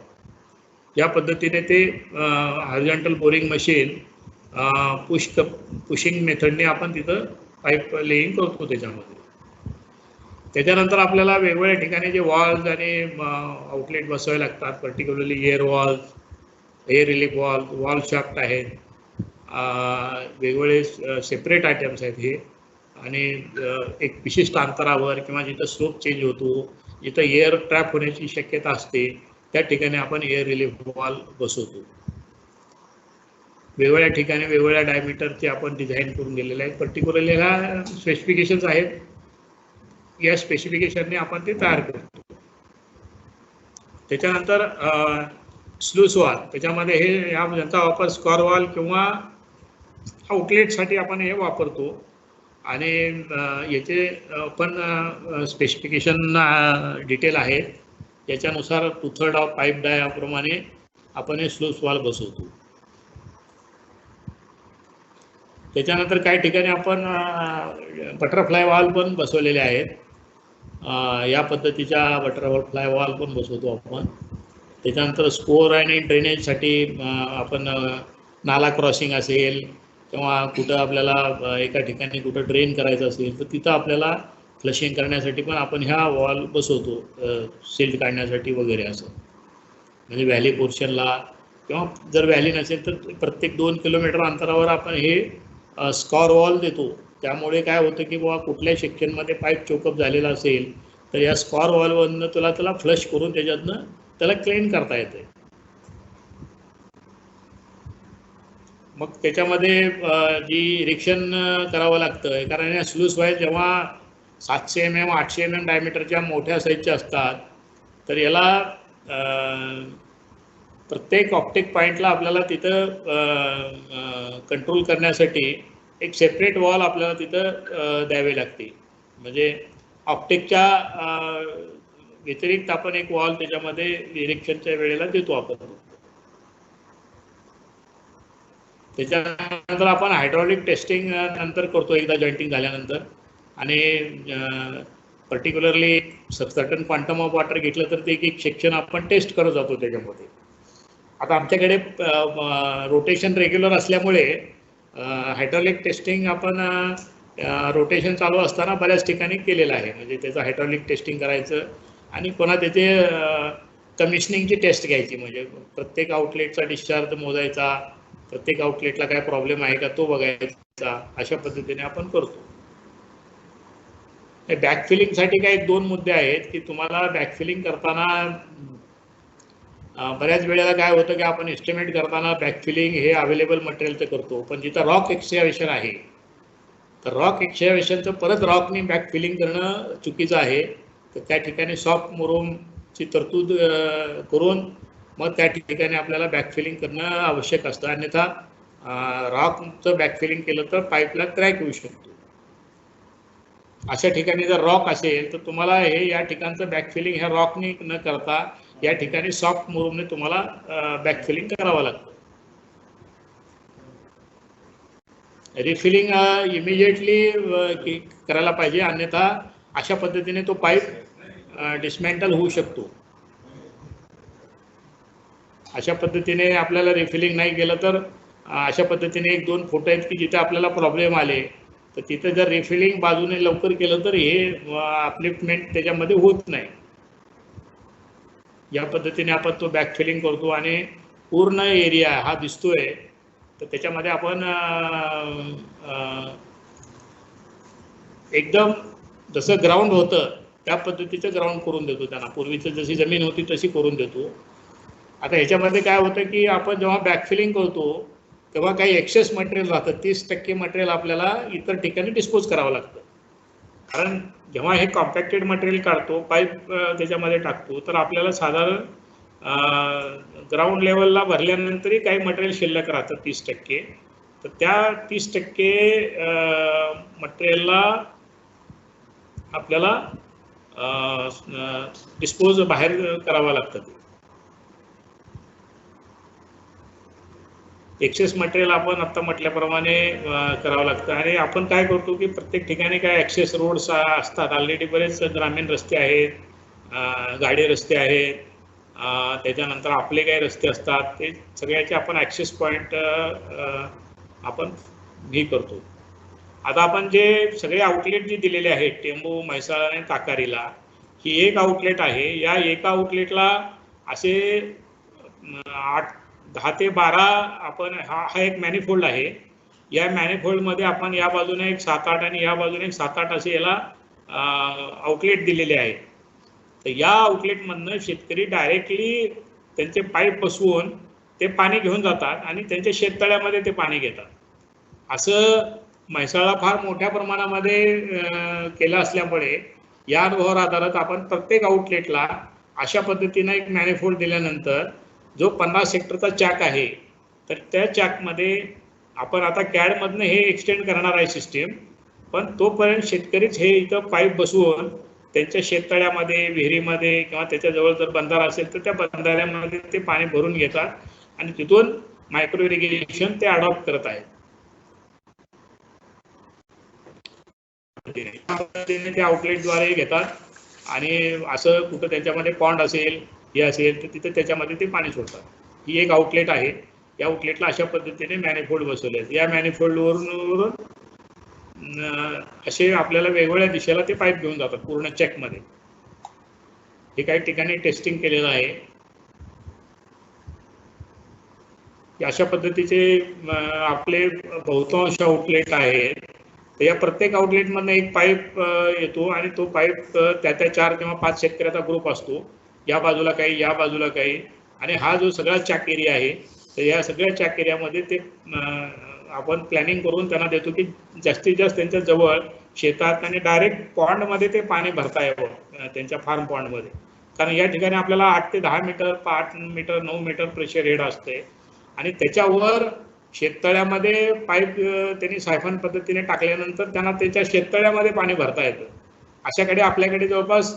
या पद्धतीने ते हॉरिझॉन्टल बोरिंग मशीन पुशिंग मेथडने आपण तिथं पाईप लेईंग करतो त्याच्यामध्ये. त्याच्यानंतर आपल्याला वेगवेगळ्या ठिकाणी जे वॉल्स आणि आउटलेट बसवावे लागतात, particularly air walls, air relief wall shaft आहेत, वेगवेगळे सेपरेट आयटम्स आहेत हे. आणि एक विशिष्ट अंतरावर किंवा जिथं स्लोप चेंज होतो, जिथं एअर ट्रॅप होण्याची शक्यता असते, त्या ठिकाणी आपण एअर रिलीफ वॉल बसवतो. वेगवेगळ्या ठिकाणी वेगवेगळ्या डायमीटरचे आपण डिझाईन करून दिलेले आहेत. पर्टिक्युलरली ह्या स्पेसिफिकेशन्स आहेत, या स्पेसिफिकेशनने आपण ते तयार करतो. त्याच्यानंतर स्लूस वॉल, त्याच्यामध्ये हे यांचा वापर स्क्वेअर वॉल किंवा आउटलेटसाठी आपण हे वापरतो. आणि याचे पण स्पेसिफिकेशन डिटेल आहे. याच्यानुसार 2/3 ऑफ पाईप डायाप्रमाणे आपण हे स्लूस वाल बसवतो. त्याच्यानंतर काही ठिकाणी आपण बटरफ्लाय वॉल पण बसवलेले आहेत. या पद्धतीच्या बटरफ्लाय वॉल पण बसवतो आपण. त्याच्यानंतर स्कोर आणि ड्रेनेजसाठी आपण नाला क्रॉसिंग असेल किंवा कुठं आपल्याला एका ठिकाणी कुठं ड्रेन करायचं असेल तर तिथं आपल्याला फ्लशिंग करण्यासाठी पण आपण ह्या वॉल बसवतो, सिल्ट काढण्यासाठी वगैरे असं. म्हणजे व्हॅली पोर्शनला किंवा जर व्हॅली नसेल तर प्रत्येक 2 किलोमीटर अंतरावर आपण हे स्कॉर वॉल देतो. त्यामुळे काय होतं की बाबा कुठल्या सेक्शनमध्ये पाईप चोकअप झालेला असेल तर या स्कॉर वॉलवरनं त्याला फ्लश करून त्याच्यातनं त्याला क्लीन करता येते. मग त्याच्यामध्ये जी इरेक्शन करावं लागतं, कारण या स्लूस वायर जेव्हा 700 mm 800 mm डायमीटरच्या मोठ्या साईजच्या असतात तर याला प्रत्येक ऑप्टिक पॉईंटला आपल्याला तिथं कंट्रोल करण्यासाठी एक सेपरेट वॉल आपल्याला तिथं द्यावे लागते. म्हणजे ऑप्टिकच्या व्यतिरिक्त आपण एक वॉल त्याच्यामध्ये इरेक्शनच्या वेळेला देतो आपण. त्याच्यानंतर आपण हायड्रॉलिक टेस्टिंग नंतर करतो एकदा जॉईंटिंग झाल्यानंतर. आणि particularly certain quantum of water घेतलं तर ते एक सेक्शन आपण टेस्ट करत जातो त्याच्यामध्ये. आता आमच्याकडे रोटेशन रेग्युलर असल्यामुळे हायड्रॉलिक टेस्टिंग आपण रोटेशन चालू असताना बऱ्याच ठिकाणी केलेलं आहे. म्हणजे त्याचं हायड्रॉलिक टेस्टिंग करायचं आणि पुन्हा त्याचे कमिशनिंगची टेस्ट घ्यायची. म्हणजे प्रत्येक आउटलेटचा डिस्चार्ज मोजायचा, प्रत्येक आउटलेटला काय प्रॉब्लेम आहे का तो बघायचा. अशा पद्धतीने आपण करतो. बॅकफिलिंगसाठी काही 2 मुद्दे आहेत की तुम्हाला बॅकफिलिंग करताना बऱ्याच वेळेला काय होतं की आपण एस्टिमेट करताना बॅकफिलिंग हे अवेलेबल मटेरियलचं करतो, पण जिथं रॉक एक्सकॅव्हेशन आहे तर रॉक एक्सकॅव्हेशनचं परत रॉकनी बॅकफिलिंग करणं चुकीचं आहे. तर त्या ठिकाणी सॉफ्ट मुरुमची तरतूद करून मग त्या ठिकाणी आपल्याला बॅकफिलिंग करणं आवश्यक असतं. अन्यथा रॉकचं बॅकफिलिंग केलं तर पाईपला क्रॅक येऊ शकतो. अशा ठिकाणी जर रॉक असेल तर तुम्हाला हे या ठिकाणचं बॅकफिलिंग ह्या रॉकनी न करता या ठिकाणी सॉफ्ट मुरुमने तुम्हाला बॅकफिलिंग करावं लागतं. रिफिलिंग इमिजिएटली करायला पाहिजे, अन्यथा अशा पद्धतीने तो पाईप डिसमेंटल होऊ शकतो. अशा पद्धतीने आपल्याला रिफिलिंग नाही केलं तर अशा पद्धतीने 1-2 फोटो आहेत की जिथे आपल्याला प्रॉब्लेम आले तर तिथे जर रिफिलिंग बाजूने लवकर केलं तर हे अपलिफ्टमेंट त्याच्यामध्ये होत नाही. या पद्धतीने आपण तो बॅकफिलिंग करतो आणि पूर्ण एरिया हा दिसतोय तर त्याच्यामध्ये आपण एकदम जसं ग्राउंड होतं त्या पद्धतीचं ग्राउंड करून देतो त्यांना. पूर्वीचं जशी जमीन होती तशी करून देतो. आता ह्याच्यामध्ये काय होतं की आपण जेव्हा बॅकफिलिंग करतो तेव्हा काही एक्सेस मटेरियल राहतं. 30% मटेरियल आपल्याला इतर ठिकाणी डिस्पोज करावं लागतं. कारण जेव्हा हे कॉम्पॅक्टेड मटेरियल काढतो, पाईप त्याच्यामध्ये टाकतो तर आपल्याला साधारण ग्राउंड लेवलला भरल्यानंतरही काही मटेरियल शिल्लक राहतं 30%. तर त्या 30% मटेरियलला आपल्याला डिस्पोज बाहेर करावं लागतं. एक्सेस मटेरियल आपण आत्ता म्हटल्याप्रमाणे करावं लागतं. आणि आपण काय करतो की प्रत्येक ठिकाणी काय ॲक्सेस रोड्स असतात. ऑलरेडी बरेच ग्रामीण रस्ते आहेत, गाडी रस्ते आहेत, त्याच्यानंतर आपले काही रस्ते असतात. ते सगळ्याचे आपण ॲक्सेस पॉईंट आपण हे करतो. आता आपण जे सगळे आउटलेट जे दिलेले आहेत टेंबू, म्हैसाळ आणि ताकारीला, ही एक आउटलेट आहे. या एका आउटलेटला असे 10 ते 12 आपण हा एक मॅनिफोल्ड आहे. या मॅनिफोल्डमध्ये आपण या बाजूने एक 7-8 आणि या बाजूने एक 7-8 असे याला आउटलेट दिलेले आहेत. तर या आउटलेटमधनं शेतकरी डायरेक्टली त्यांचे पाईप बसवून ते पाणी घेऊन जातात आणि त्यांच्या शेततळ्यामध्ये ते पाणी घेतात. असं म्हैसाळला फार मोठ्या प्रमाणामध्ये केलं असल्यामुळे या अनुभवावर आधारित आपण प्रत्येक आउटलेटला अशा पद्धतीनं एक मॅनिफोल्ड दिल्यानंतर जो 50 हेक्टरचा चॅक आहे तर त्या चॅकमध्ये आपण आता कॅडमधनं हे एक्सटेंड करणार आहे सिस्टीम. पण तोपर्यंत शेतकरीच हे इथं पाईप बसवून त्यांच्या शेततळ्यामध्ये, विहिरीमध्ये किंवा त्याच्याजवळ जर बंधारा असेल तर त्या बंधाऱ्यामध्ये ते पाणी भरून घेतात आणि तिथून मायक्रो इरिगेशन ते अडॉप्ट करत आहेत. ते आउटलेटद्वारे घेतात आणि असं कुठं त्याच्यामध्ये पॉन्ड असेल हे असेल तर तिथं त्याच्यामध्ये ते पाणी सोडतात. ही एक आउटलेट आहे. या आउटलेटला अशा पद्धतीने मॅनिफोल्ड बसवले आहेत. या मॅनिफोल्डवरून असे आपल्याला वेगवेगळ्या दिशेला ते पाईप घेऊन जातात पूर्ण चेकमध्ये. हे काही ठिकाणी टेस्टिंग केलेलं आहे. अशा पद्धतीचे आपले बहुतांश आउटलेट आहेत. तर या प्रत्येक आउटलेटमधनं एक पाईप येतो आणि तो पाईप त्या 4 किंवा 5 शेतकऱ्याचा ग्रुप असतो. या बाजूला काही, या बाजूला काही, आणि हा जो सगळा चॅक एरिया आहे तर या सगळ्या चॅक एरियामध्ये ते आपण प्लॅनिंग करून त्यांना देतो की जास्तीत जास्त त्यांच्या जवळ शेतात आणि डायरेक्ट पॉन्डमध्ये ते पाणी भरता यावं त्यांच्या फार्म पॉन्डमध्ये. कारण या ठिकाणी आपल्याला 8 ते 10 metre, 8 metre, 9 metre pressure head असते आणि त्याच्यावर शेततळ्यामध्ये पाईप त्यांनी सायफन पद्धतीने टाकल्यानंतर त्यांना त्याच्या शेततळ्यामध्ये पाणी भरता येतं. अशाकडे आपल्याकडे जवळपास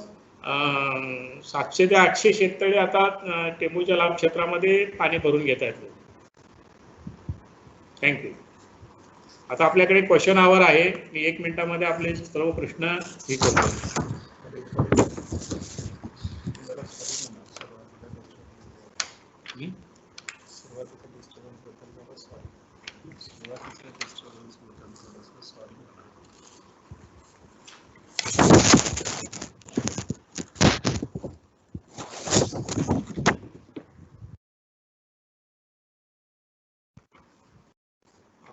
700 ते 800 शेततळे आता टेंबूच्या लाभ क्षेत्रामध्ये पाणी भरून घेता येतं. थँक्यू. आता आपल्याकडे क्वेश्चन आवर आहे. मी 1 मिनिटामध्ये आपले सर्व प्रश्न हे करतो.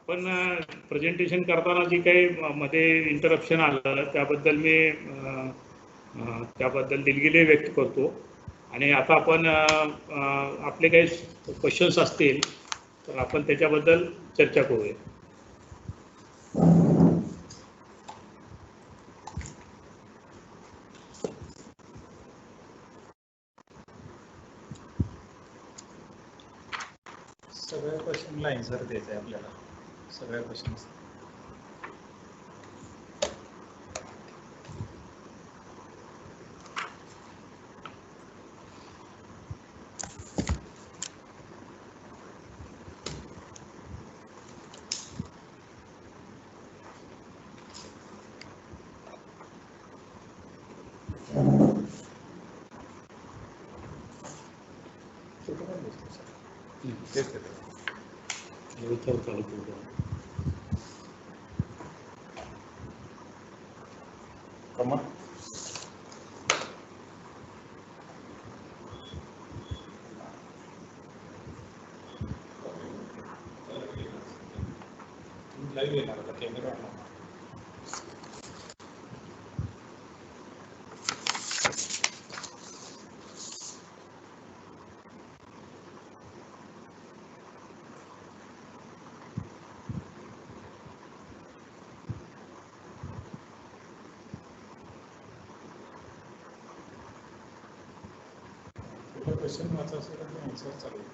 आपण प्रेझेंटेशन करताना जी काही मध्ये इंटरप्शन आलं त्याबद्दल मी त्याबद्दल दिलगिरी व्यक्त करतो. आणि आता आपण आपले काही क्वेश्चन्स असतील तर आपण त्याच्याबद्दल चर्चा करूया. सगळ्या क्वेश्चनला आन्सर द्यायचं आहे आपल्याला. सगळ्या क्वेश्चन्स कमा लाईव्ह येणार आता कॅमेरा क्वेश्चन वाचा असेल तर आन्सर चालू आहे.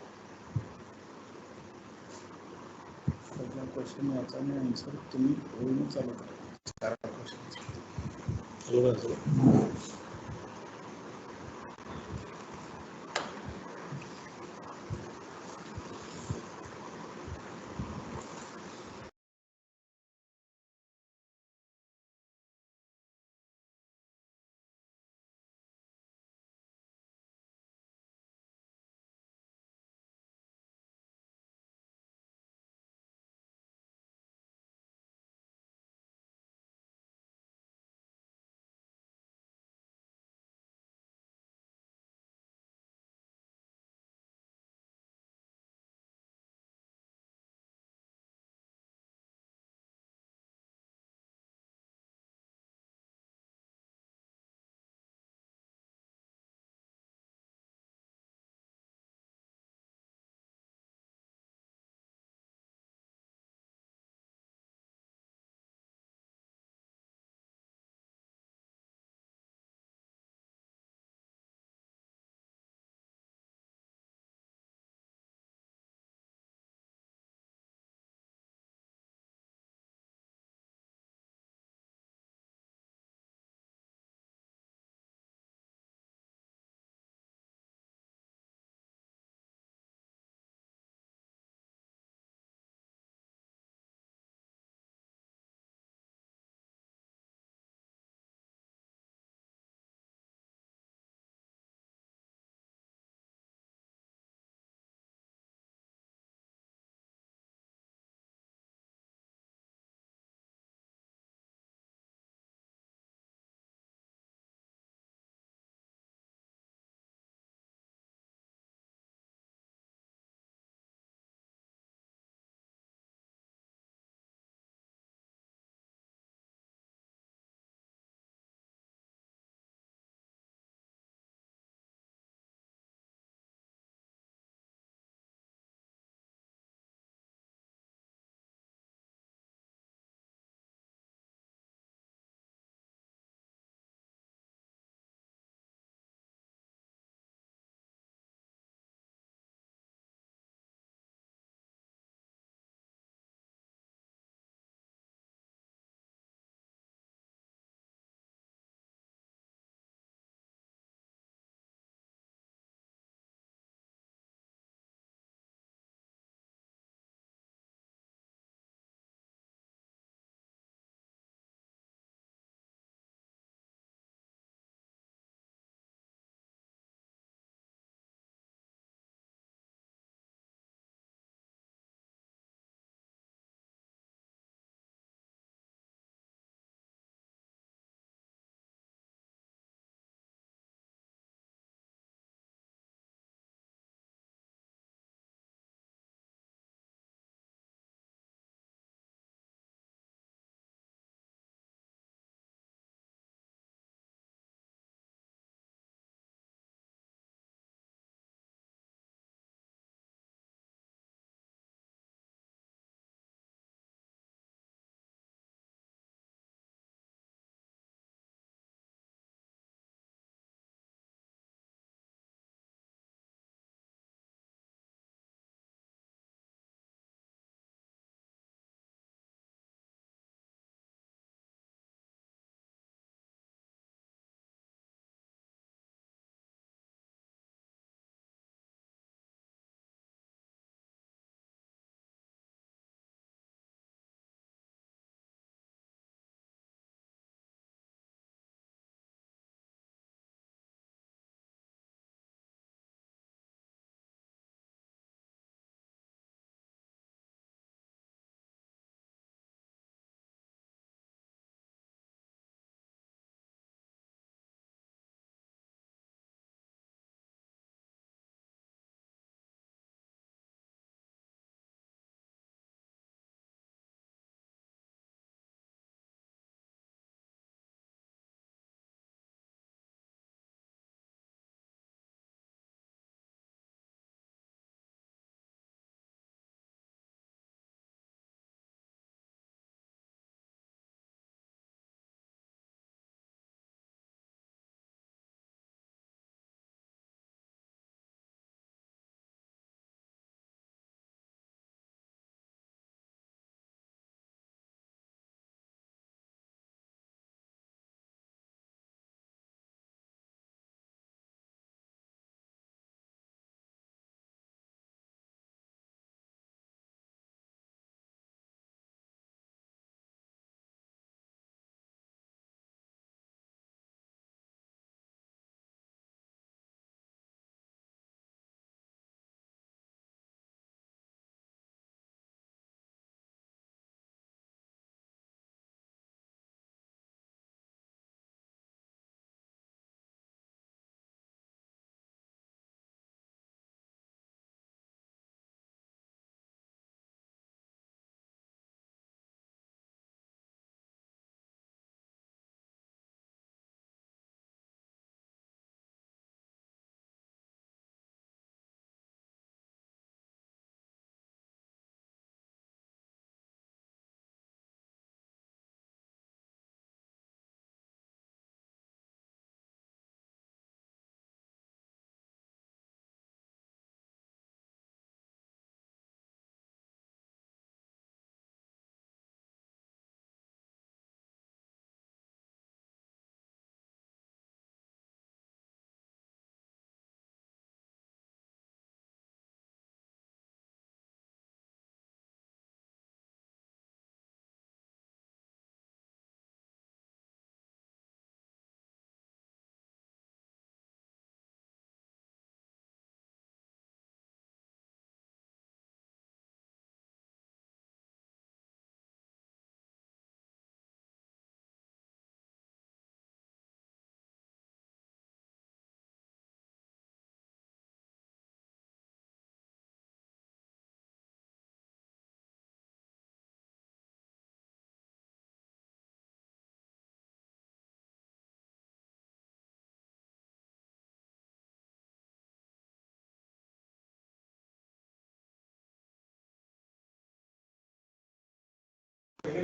पहिला क्वेश्चन वाचा आणि आन्सर तुम्ही होऊन चालू करा. 4 क्वेश्चन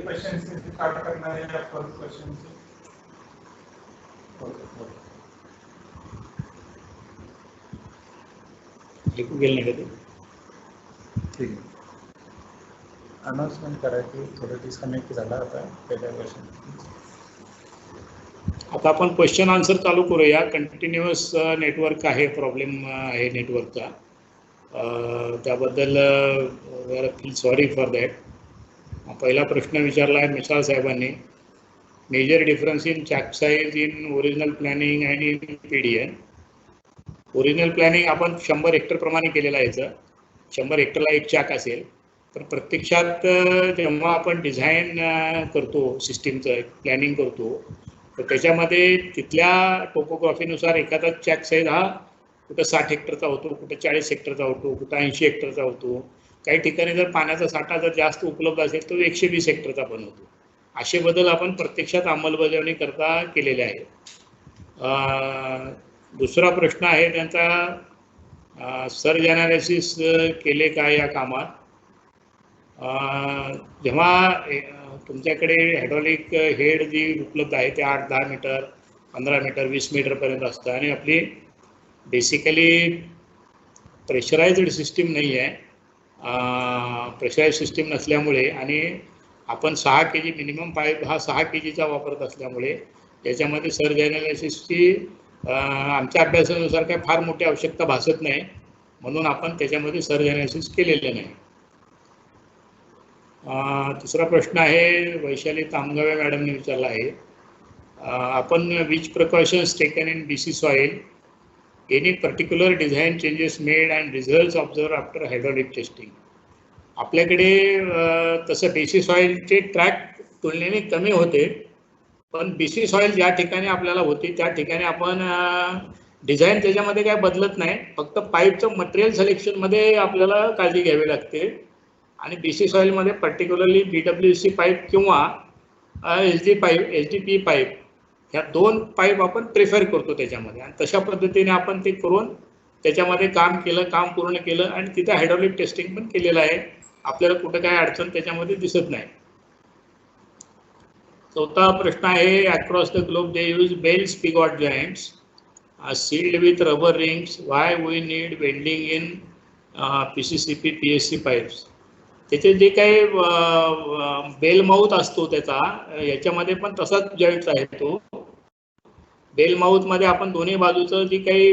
क्वेश्चन्स काट करणारे क्वेश्चन्स ऐकू गेलं नाही का ते? ठीक आहे. अनाउन्समेंट करा की थोडं डिस्कनेक्ट झाला आता पहिल्या क्वेश्चन. आता आपण क्वेश्चन आन्सर चालू करूया. कंटिन्युअस नेटवर्क आहे, प्रॉब्लेम आहे नेटवर्कचा, त्याबद्दल फील सॉरी फॉर दॅट. पहिला प्रश्न विचारला आहे मिसाळ साहेबांनी, major difference in chak size in original planning and in PDN. Original planning आपण 100 हेक्टर प्रमाणे केलेलं आहे. याचं 100 हेक्टरला एक चॅक असेल, तर प्रत्यक्षात जेव्हा आपण डिझाईन करतो, सिस्टीमचं प्लॅनिंग करतो, तर त्याच्यामध्ये तिथल्या टोपोग्राफीनुसार एखादा चॅक साईज हा कुठं 60 हेक्टरचा होतो, कुठं 40 हेक्टरचा होतो, कुठं 80 हेक्टरचा होतो. काही ठिकाणी जर पाण्याचा साठा जर जास्त उपलब्ध असेल तर 120 हेक्टरचा पण होतो. असे बदल आपण प्रत्यक्षात अंमलबजावणी करता केलेले आहेत. दुसरा प्रश्न आहे त्यांचा, सर्ज ॲनालिसिस केले का या कामात? जेव्हा तुमच्याकडे हायड्रॉलिक हेड जी उपलब्ध आहे ते 8-10 मीटर, 15 मीटर, 20 मीटरपर्यंत असतं आणि आपली बेसिकली प्रेशराइज्ड सिस्टीम नाही आहे. प्रेशराइज सिस्टीम नसल्यामुळे आणि आपण 6 kg मिनिमम पाईप हा 6 kgचा वापरत असल्यामुळे याच्यामध्ये सर्ज ॲनालिसिसची आमच्या अभ्यासानुसार काही फार मोठी आवश्यकता भासत नाही, म्हणून आपण त्याच्यामध्ये सर्ज ॲनालिसिस केलेलं नाही. तिसरा प्रश्न आहे वैशाली तामगावे मॅडमने विचारला आहे, आपण which precautions taken in BC soil, any particular design changes made and results observe after hydraulic testing. आपल्याकडे तसं BC सॉइलचे ट्रॅक तुलनेने कमी होते, पण BC सॉइल ज्या ठिकाणी आपल्याला होती त्या ठिकाणी आपण डिझाईन त्याच्यामध्ये काय बदलत नाही, फक्त पाईपचं मटेरियल सिलेक्शनमध्ये आपल्याला काळजी घ्यावी लागते. आणि BC सॉइलमध्ये पर्टिक्युलरली BWC पाईप किंवा HDPE पाईप ह्या 2 पाईप आपण प्रिफर करतो त्याच्यामध्ये, आणि तशा पद्धतीने आपण ते करून त्याच्यामध्ये काम केलं, काम पूर्ण केलं आणि तिथे हायड्रॉलिक टेस्टिंग पण केलेलं आहे. आपल्याला कुठं काय अडचण त्याच्यामध्ये दिसत नाही. चौथा प्रश्न आहे, across the globe they use bell spigot joints sealed with rubber rings, why we need welding in PCCP PSC pipes. त्याचे जे काही बेल माउथ असतो त्याचा, याच्यामध्ये पण तसाच जॉईंट आहे. तो बेल माउथमध्ये आपण दोन्ही बाजूचं जी काही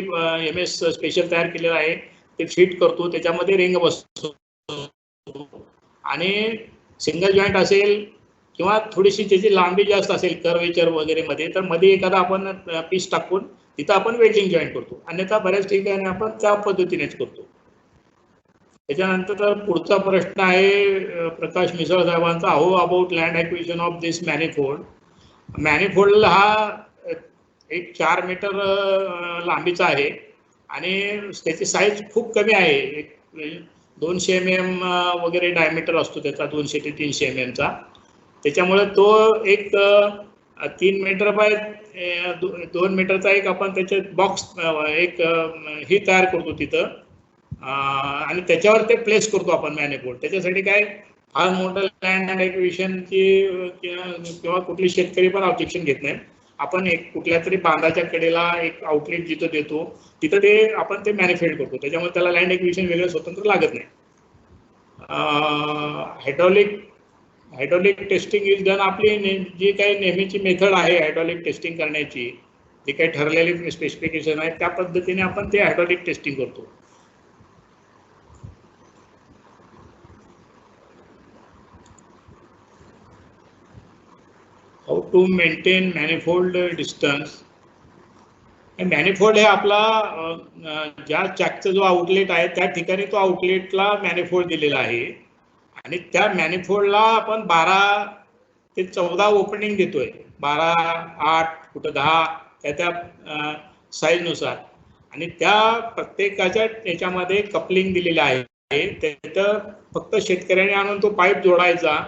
MS स्पेशल तयार केलेलं आहे ते फिट करतो, त्याच्यामध्ये रिंग बसतो. आणि सिंगल जॉईंट असेल किंवा थोडीशी त्याची लांबी जास्त असेल कर्वेचर वगैरे मध्ये, तर मध्ये एखादा आपण पीस टाकून तिथं आपण वेल्डिंग जॉईंट करतो, अन्यथा बऱ्याच ठिकाणी आपण त्या पद्धतीनेच करतो. त्याच्यानंतर पुढचा प्रश्न आहे प्रकाश मिसळ साहेबांचा, how about land acquisition of this manifold. Manifold हा एक 4 मीटर लांबीचा आहे आणि त्याची साईज खूप कमी आहे. एक 200 mm वगैरे डायमीटर असतो त्याचा, 200 ते 300 mm. त्याच्यामुळे तो एक 3 मीटर बाय 2 मीटरचा एक आपण त्याचे बॉक्स एक ही तयार करतो तिथं, आणि त्याच्यावर ते प्लेस करतो आपण मॅनिफोल्ड. त्याच्यासाठी काय फार मोठं लँड ॲक्विजिशनची किंवा कुठली शेतकरी पण ऑब्जेक्शन घेत नाही. आपण एक कुठल्या तरी बांधाच्या कडेला एक आउटलेट जिथं देतो तिथं ते आपण ते मॅनिफोल्ड करतो, त्याच्यामुळे त्याला लँड ॲक्विजिशन वेगळं स्वतंत्र लागत नाही. Hydraulic testing is done. आपली जी काही नेहमीची मेथड आहे हायड्रॉलिक टेस्टिंग करण्याची, जी काही ठरलेली स्पेसिफिकेशन आहे त्या पद्धतीने आपण ते हायड्रॉलिक टेस्टिंग करतो. How to maintain manifold distance. Manifold हे आपला ज्या चॅकचा जो आउटलेट आहे त्या ठिकाणी तो आउटलेटला मॅनिफोल्ड दिलेला आहे आणि त्या मॅनिफोल्डला आपण 12 ते 14 ओपनिंग देतोय, 12, 8, कुठं 10 त्या साईजनुसार, आणि त्या प्रत्येकाच्या याच्यामध्ये कपलिंग दिलेलं आहे. त्याचं फक्त शेतकऱ्याने आणून तो पाईप जोडायचा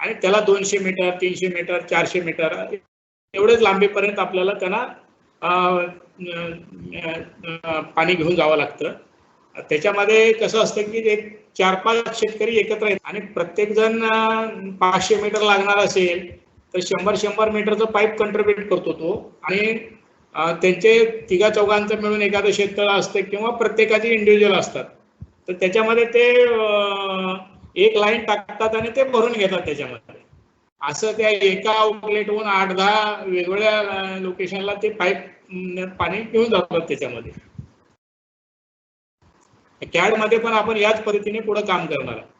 आणि त्याला 200 मीटर, 300 मीटर, 400 मीटर एवढेच लांबीपर्यंत आपल्याला त्यांना पाणी घेऊन जावं लागतं. त्याच्यामध्ये कसं असतं की एक 4-5 शेतकरी एकत्र आहेत आणि प्रत्येक जण 500 मीटर लागणार असेल तर 100-100 मीटरचं पाईप कंट्रीब्यूट करतो तो आणि त्यांचे 3-4 मिळून एखादं शेततळ असतं किंवा प्रत्येकाचे इंडिव्हिज्युअल असतात. तर त्याच्यामध्ये ते एक लाईन टाकतात आणि ते भरून घेतात त्याच्यामध्ये. असं त्या एका आउटलेटहून 8-10 वेगवेगळ्या लोकेशनला ते पाईप पाणी घेऊन जातात त्याच्यामध्ये. कॅड मध्ये पण आपण याच पद्धतीने पुढे काम करणार आहे.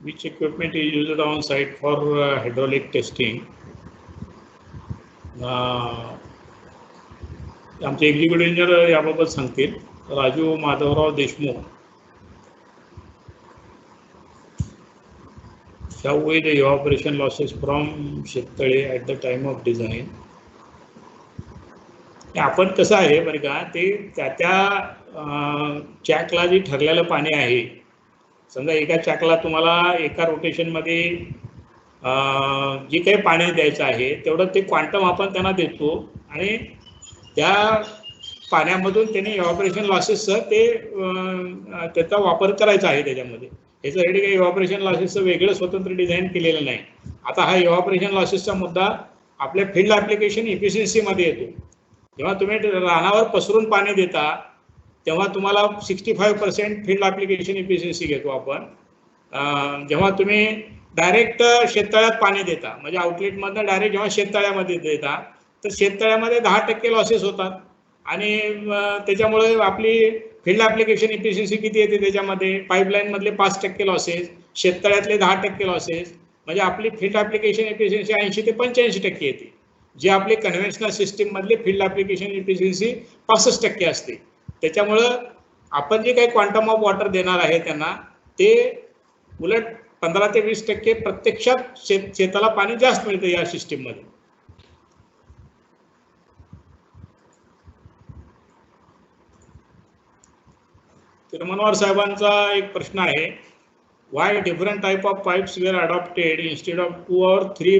Which equipment is used on site for hydraulic testing? आमचे एक्झिक्युटिव्ह इंजिनियर याबाबत सांगतील. Raju Madhavrao Deshmukh. Shall we the evaporation losses from शेततळे at the time of design? आपण कसं आहे बरं का, ते त्या चॅकला जे ठरलेलं पाणी आहे, समजा एका चॅकला तुम्हाला एका रोटेशनमध्ये जे काही पाणी द्यायचं आहे तेवढं ते क्वांटम आपण त्यांना देतो आणि त्या पाण्यामधून त्यांनी इव्हॅपोरेशन लॉसेसचं त्याचा वापर करायचा आहे त्याच्यामध्ये. याच्यासाठी काही इव्हॅपोरेशन लॉसेसचं वेगळं स्वतंत्र डिझाईन केलेलं नाही. आता हा इव्हॅपोरेशन लॉसेसचा मुद्दा आपल्या फील्ड ॲप्लिकेशन इफिशियन्सीमध्ये येतो. जेव्हा तुम्ही रानावर पसरून पाणी देता तेव्हा तुम्हाला 65% फील्ड ॲप्लिकेशन इफिशियन्सी घेतो आपण. जेव्हा तुम्ही डायरेक्ट शेततळ्यात पाणी देता म्हणजे आउटलेटमधनं डायरेक्ट जेव्हा शेततळ्यामध्ये देता तर शेततळ्यामध्ये 10% लॉसेस होतात आणि त्याच्यामुळे आपली फील्ड ॲप्लिकेशन इफिशियन्सी किती येते त्याच्यामध्ये, पाईपलाईनमधले 5% लॉसेस, शेततळ्यातले 10% लॉसेस, म्हणजे आपली फील्ड ॲप्लिकेशन इफिशियन्सी 80 ते 85% येते. जी आपली कन्व्हेन्शनल सिस्टीममधली फील्ड ॲप्लिकेशन इफिशियन्सी 65% असते. त्याच्यामुळं आपण जे काही क्वांटम ऑफ वॉटर देणार आहे त्यांना ते उलट 15 ते 20% प्रत्यक्षात शेताला पाणी जास्त मिळतं या सिस्टीममध्ये. मनोहर साहेबांचा एक प्रश्न आहे, why different type of pipes were adopted instead of 2 or 3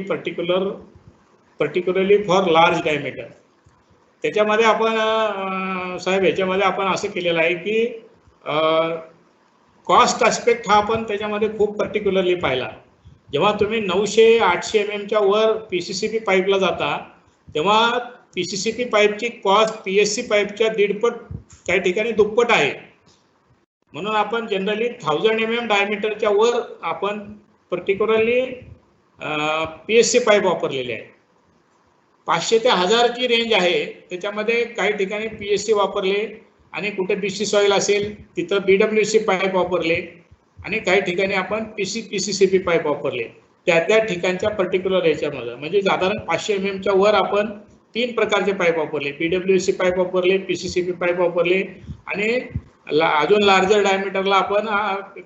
particularly for large diameter. त्याच्यामध्ये आपण साहेब याच्यामध्ये आपण असं केलेलं आहे की कॉस्ट ॲस्पेक्ट हा आपण त्याच्यामध्ये खूप पर्टिक्युलरली पाहिला. जेव्हा तुम्ही 900-800 mm वर PCCP पाईपला जाता तेव्हा PCCP पाईपची कॉस्ट PSC पाईपच्या 1.5 काही ठिकाणी दुप्पट आहे. म्हणून आपण जनरली 1000 mm डायमीटरच्या वर आपण पर्टिक्युलरली PSC पाईप वापरलेले आहे. 500 ते 1000 ची रेंज आहे त्याच्यामध्ये काही ठिकाणी PSC वापरले आणि कुठे BC सॉइल असेल तिथं BWC पाईप वापरले आणि काही ठिकाणी आपण PCCP पाईप वापरले. त्या ठिकाणच्या पर्टिक्युलर याच्यामध्ये म्हणजे साधारण 500 mm च्या वर आपण 3 प्रकारचे पाईप वापरले, BWC पाईप वापरले, PCCP पाईप वापरले आणि अजून लार्जर डायमीटरला आपण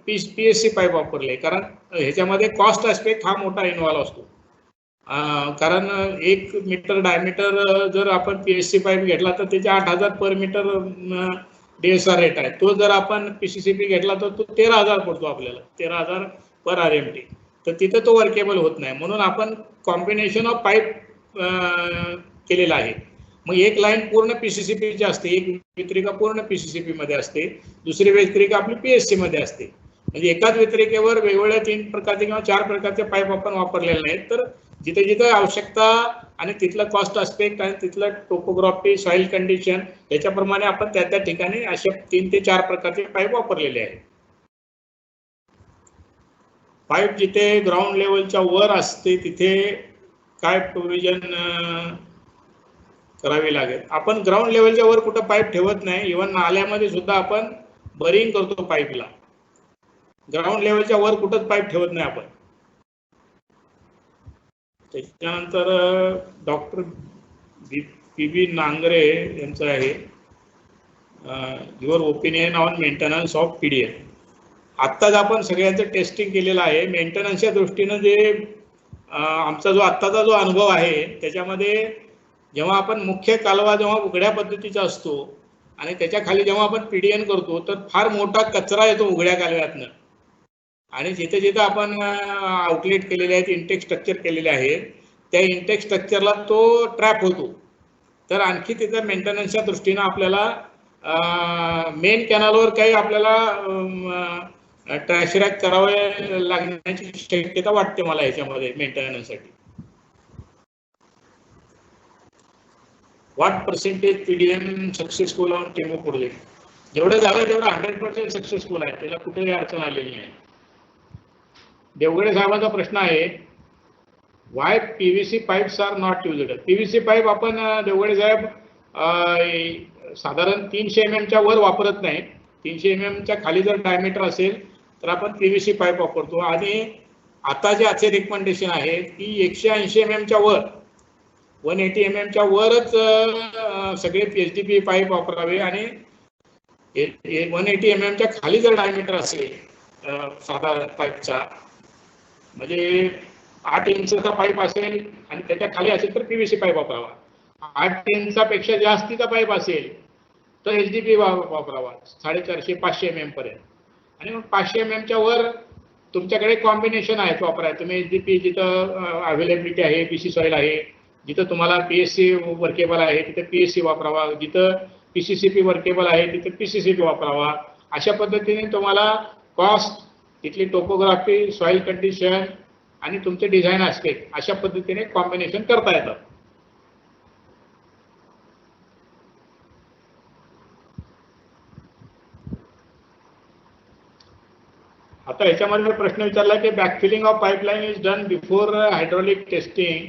PSC पाईप वापरले. कारण ह्याच्यामध्ये कॉस्ट ॲस्पेक्ट हा मोठा इन्व्हॉल्व असतो. कारण 1 मीटर डायमीटर जर आपण PSC पाईप घेतला तर त्याचे 8000 पर मीटर DSR रेट आहे. तो जर आपण PCCP घेतला तर तो 13000 पडतो आपल्याला, 13000 पर RMT. तर तिथं तो वर्केबल होत नाही. म्हणून आपण कॉम्बिनेशन ऑफ पाईप केलेला आहे. मग एक लाईन पूर्ण PCCP ची असते, एक वितरिका पूर्ण PCCP मध्ये असते, दुसरी वितरिका आपली PSC मध्ये असते. म्हणजे एकाच वितरिकेवर वेगवेगळ्या 3 प्रकारचे किंवा 4 प्रकारचे पाईप आपण वापरलेले नाहीत. तर जिथे जिथे आवश्यकता आणि तिथलं कॉस्ट ॲस्पेक्ट आणि तिथलं टोपोग्राफी, सॉइल कंडिशन याच्याप्रमाणे आपण त्या ठिकाणी अशा 3 ते 4 प्रकारचे पाईप वापरलेले आहेत. पाईप जिथे ग्राउंड लेवलच्या वर असते तिथे काय प्रोव्हिजन करावी लागेल. आपण ग्राउंड लेवलच्या वर कुठं पाईप ठेवत नाही. इव्हन नाल्यामध्ये सुद्धा आपण बरिंग करतो पाईपला. ग्राउंड लेवलच्या वर कुठंच पाईप ठेवत नाही आपण. त्याच्यानंतर डॉक्टर PB नांगरे यांचं आहे, your opinion on maintenance of PDL. आत्ताच आपण सगळ्यांचं टेस्टिंग केलेलं आहे. मेंटेनन्सच्या दृष्टीनं जे आमचा जो आत्ताचा जो अनुभव आहे त्याच्यामध्ये जेव्हा आपण मुख्य कालवा जेव्हा उघड्या पद्धतीचा असतो आणि त्याच्या खाली जेव्हा आपण पीडीएन करतो तर फार मोठा कचरा येतो उघड्या कालव्यातनं, आणि जिथे जिथे आपण आउटलेट केलेले आहेत, इंटेक स्ट्रक्चर केलेले आहेत, त्या इंटेक स्ट्रक्चरला तो ट्रॅप होतो. तर आणखी तिथं मेंटेनन्सच्या दृष्टीनं आपल्याला मेन कॅनलवर काही आपल्याला ट्रॅश रॅक करावे लागण्याची शक्यता वाटते मला याच्यामध्ये मेंटेनन्ससाठी. What percentage PDM successful on chemo project? जेवढं झालं तेवढं 100% सक्सेसफुल आहे, त्याला कुठेही अडचण आलेली नाही. देवगडे साहेबांचा प्रश्न आहे, why PVC pipes are not used? PVC pipe आपण देवगडे साहेब साधारण 300 mm च्या वर वापरत नाही. 300 mm च्या खाली जर डायमीटर असेल तर आपण पीव्हीसी पाईप वापरतो. आणि आता जे असे रिकमेंडेशन आहे की 180 mm च्या वर, 180 mm च्या वरच सगळे पीएचडीपी पाईप वापरावे, आणि 180 mm च्या खाली जर डायमीटर असेल साधा पाईपचा, म्हणजे 8 इंचचा पाईप असेल आणि त्याच्या खाली असेल तर पीव्हीसी पाईप वापरावा. 8 इंचापेक्षा जास्तीचा पाईप असेल तर एचडीपी वापरावा 450-500 mm पर्यंत. आणि मग 500 mm च्या वर तुमच्याकडे कॉम्बिनेशन आहेत वापरायचं. तुम्ही एचडीपी जिथं अवेलेबिलिटी आहे, पीसी सॉइल आहे, जिथं तुम्हाला पीएससी वर्केबल आहे तिथे पीएससी वापरावा, जिथं पीसीसीपी वर्केबल आहे तिथे पीसीसीपी वापरावा. अशा पद्धतीने तुम्हाला कॉस्ट, तिथली टोपोग्राफी, सॉइल कंडिशन आणि तुमचे डिझाईन आस्पेक्ट अशा पद्धतीने कॉम्बिनेशन करता येतं. आता याच्यामध्ये प्रश्न विचारला की backfilling of pipeline is done before hydraulic testing,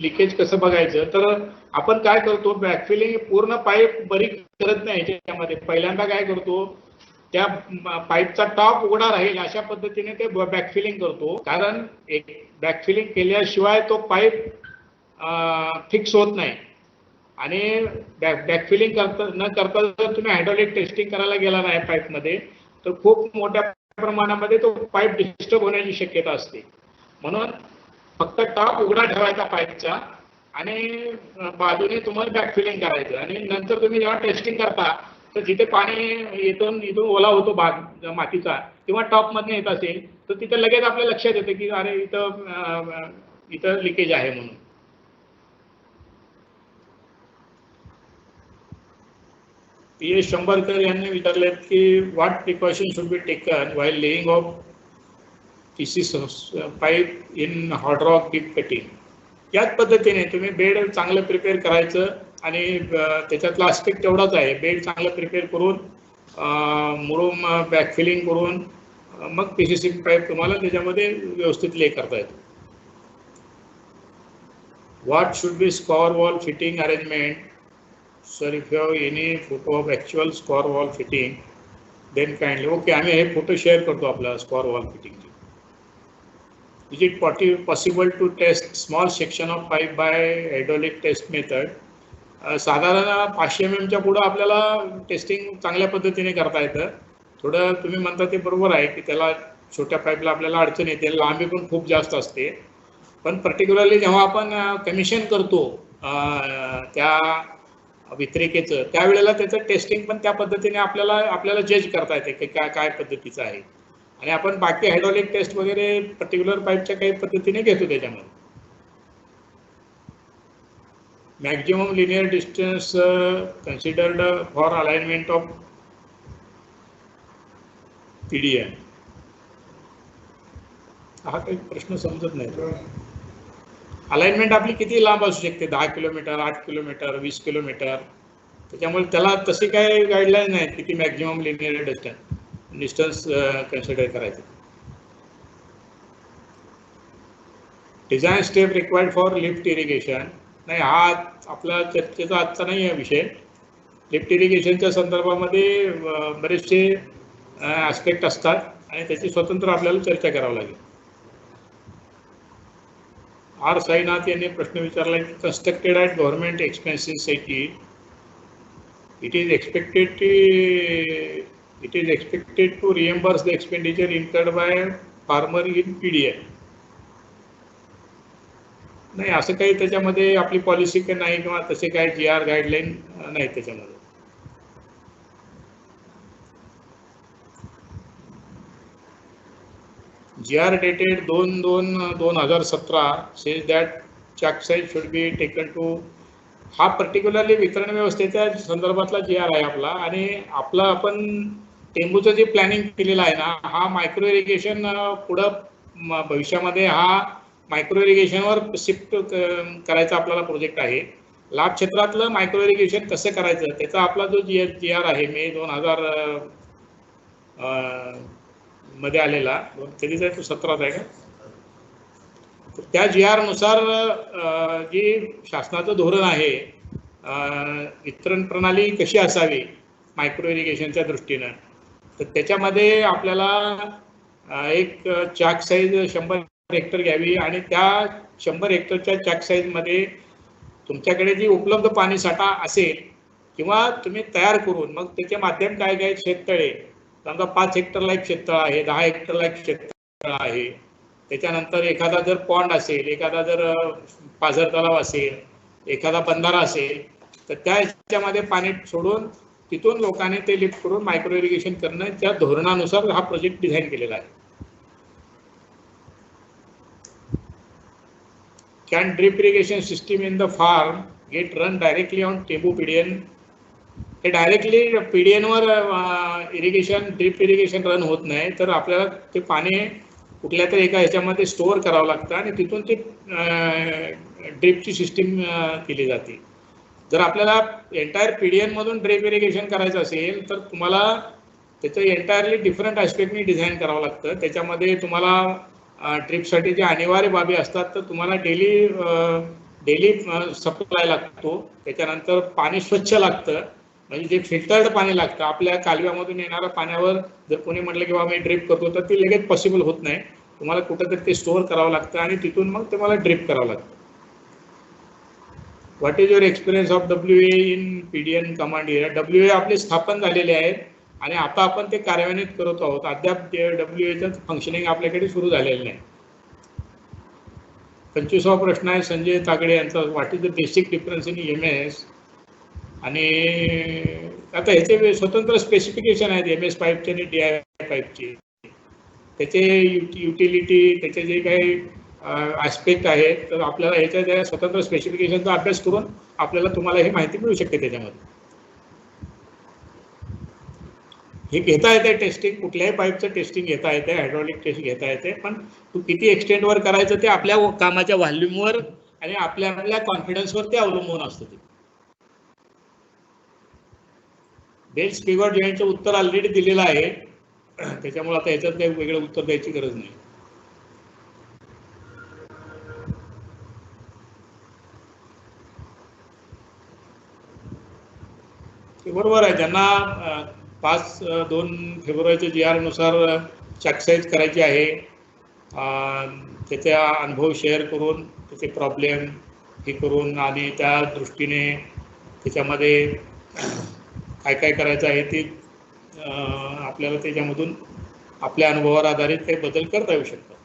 leakage कसं बघायचं? तर आपण काय करतो, बॅकफिलिंग पूर्ण पाईप बरी करत नाही त्याच्यामध्ये. पहिल्यांदा काय करतो, त्या पाईपचा टॉप उघडा राहील अशा पद्धतीने ते बॅकफिलिंग करतो. कारण एक बॅकफिलिंग केल्याशिवाय तो पाईप फिक्स होत नाही. आणि बॅकफिलिंग न करता जर तुम्ही हायड्रॉलिक टेस्टिंग करायला गेला नाही पाईपमध्ये तर खूप मोठ्या प्रमाणामध्ये तो पाईप डिस्टर्ब होण्याची शक्यता असते. म्हणून फक्त टॉप उघडा ठेवायचा पाईपचा आणि बाजूने तुम्हाला बॅकफिलिंग करायचं. आणि नंतर तुम्ही जेव्हा टेस्टिंग करता तर जिथे पाणी इथून ओला होतो भाग मातीचा किंवा टॉपमधून येत असेल तर तिथे लगेच आपल्या लक्षात येतं की अरे इथं लिकेज आहे म्हणून. पी एस शंभरकर यांनी विचारलेत की what precaution should be taken while laying of PC pipe in hot rock deep cutting? याच पद्धतीने तुम्ही बेड चांगलं प्रिपेअर करायचं आणि त्याच्यातला आस्पेक्ट तेवढाच आहे, बेड चांगलं प्रिपेअर करून मुरुम बॅकफिलिंग करून मग पीसीसी पाईप तुम्हाला त्याच्यामध्ये व्यवस्थित ले करता येतो. What should be scour wall fitting arrangement? Sir if you have any photo of actual scour wall fitting then kindly. Okay, आम्ही हे फोटो शेअर करतो आपला स्कॉर वॉल फिटिंगचे. Is it possible to test small section of pipe by hydraulic test method? साधारण 500 mm च्या पुढं आपल्याला testing चांगल्या पद्धतीने करता येतं. थोडं तुम्ही म्हणता ते बरोबर आहे की त्याला छोट्या पाईपला आपल्याला अडचण येते, लांबी पण खूप जास्त असते. पण पर्टिक्युलरली जेव्हा आपण कमिशन करतो त्या वितरिकेचं त्यावेळेला त्याचं टेस्टिंग पण त्या पद्धतीने आपल्याला जज करता येते की काय पद्धतीचं आहे. आणि आपण बाकी हायड्रॉलिक टेस्ट वगैरे पर्टिक्युलर पाईपच्या काही पद्धतीने घेतो त्याच्यामध्ये. Maximum linear distance considered for alignment of PDN. हा काही प्रश्न समजत नाही. अलाइनमेंट आपली किती लांब असू शकते? 10 किलोमीटर, 8 किलोमीटर, 20 किलोमीटर. त्याच्यामुळे त्याला तशी काही गाईडलाईन नाही किती मॅक्झिमम लिनियर डिस्टन्स कन्सिडर करायचं. Design step required for lift irrigation. नाही, हा आपला चर्चेचा आजचा नाही आहे विषय. लिफ्ट इरिगेशनच्या संदर्भामध्ये बरेचसे ॲस्पेक्ट असतात आणि त्याची स्वतंत्र आपल्याला चर्चा करावी लागेल. आर साईनाथ यांनी प्रश्न विचारला की कन्स्ट्रक्टेड ॲट गव्हर्नमेंट एक्सपेन्सेससाठी it is expected to reimburse the expenditure incurred by farmer in PDN. नाही, असं काही त्याच्यामध्ये आपली पॉलिसी काही नाही किंवा तसे काही GR गाईडलाईन नाही त्याच्यामध्ये. GR dated 2/2/2017 says that check size should be taken to, हा पर्टिक्युलरली वितरण व्यवस्थेच्या संदर्भातला GR आहे आपला. आणि आपला आपण टेंबूचं जे प्लॅनिंग केलेलं आहे ना, हा मायक्रो इरिगेशन पुढं भविष्यामध्ये हा मायक्रो इरिगेशनवर शिफ्ट करायचा आपल्याला प्रोजेक्ट आहे. लाभ क्षेत्रातलं मायक्रो इरिगेशन कसं करायचं त्याचा आपला जो GR आहे मे 2000 मध्ये आलेला, कधीच आहे तो 17 आहे का, त्या GR नुसार जी शासनाचं धोरण आहे वितरण प्रणाली कशी असावी मायक्रो इरिगेशनच्या दृष्टीनं, तर त्याच्यामध्ये आपल्याला एक चॅक साईज 100 हेक्टर घ्यावी आणि त्या 100 हेक्टरच्या चॅक साईजमध्ये तुमच्याकडे जी उपलब्ध पाणी साठा असेल किंवा तुम्ही तयार करून मग त्याचे माध्यम काय काय शेततळे, समजा 5 हेक्टरला एक शेततळ आहे, 10 हेक्टरला एक शेततळ आहे, त्याच्यानंतर एखादा जर पॉन्ड असेल, एखादा जर पाझर तलाव असेल, एखादा बंधारा असेल, तर त्या ह्याच्यामध्ये पाणी सोडून तिथून लोकांनी ते लिफ्ट करून मायक्रो इरिगेशन करणं त्या धोरणानुसार हा प्रोजेक्ट डिझाईन केलेला आहे. Can drip irrigation system in the farm get run directly on Tembu PDN? हे डायरेक्टली PDN वर इरिगेशन ड्रिप इरिगेशन रन होत नाही, तर आपल्याला ते पाणी कुठल्या तरी एका ह्याच्यामध्ये स्टोअर करावं लागतं आणि तिथून ते ड्रिपची सिस्टीम केली जाते. जर आपल्याला एंटायर PDN मधून ड्रिप इरिगेशन करायचं असेल तर तुम्हाला त्याचं एंटायरली डिफरंट ॲस्पेक्टनी डिझाईन करावं लागतं. त्याच्यामध्ये तुम्हाला ड्रिपसाठी जे अनिवार्य बाबी असतात तर तुम्हाला डेली सप्लाय लागतो, त्याच्यानंतर पाणी स्वच्छ लागतं, म्हणजे जे फिल्टर्ड पाणी लागतं. आपल्या कालव्यामधून येणाऱ्या पाण्यावर जर कोणी म्हटलं की बाबा मी ड्रिप करतो तर ते लगेच पॉसिबल होत नाही, तुम्हाला कुठंतरी ते स्टोअर करावं लागतं आणि तिथून मग तुम्हाला ड्रिप करावं लागतं. What is your experience of WA in PDN command area? WA आपले स्थापन झालेले आहेत आणि आता आपण ते कार्यान्वित करत आहोत. अद्याप WAचं फंक्शनिंग आपल्याकडे सुरू झालेलं नाही. 25वा प्रश्न आहे संजय तागडे यांचा, what is the basic difference in EMS? आणि आता ह्याचे स्वतंत्र स्पेसिफिकेशन आहेत MS पाईपचे आणि DI पाईपचे, त्याचे युटिलिटी, त्याचे जे काही ॲस्पेक्ट आहे, तर आपल्याला ह्याच्या स्वतंत्र स्पेसिफिकेशनचा अभ्यास करून आपल्याला तुम्हाला ही माहिती मिळू शकते. त्याच्यामध्ये हे घेता येते टेस्टिंग, कुठल्याही पाईपचं टेस्टिंग घेता येते, हायड्रॉलिक टेस्ट घेता येते, पण तू किती एक्सटेंटवर करायचं ते आपल्या कामाच्या व्हॉल्यूमवर आणि आपल्या कॉन्फिडन्सवर ते अवलंबून असतं. ते बेल्स पिव्हट जॉईंटचं उत्तर ऑलरेडी दिलेलं आहे, त्याच्यामुळे आता ह्याच्यात काही वेगळं उत्तर द्यायची गरज नाही. बरोबर आहे, ज्यांना 5-2 फेब्रुवारीच्या GR नुसार चॅक साईज करायची आहे, त्याचा अनुभव शेअर करून त्याचे प्रॉब्लेम हे करून आणि त्या दृष्टीने त्याच्यामध्ये काय काय करायचं आहे ते आपल्याला त्याच्यामधून आपल्या अनुभवावर आधारित काही बदल करता येऊ शकतात.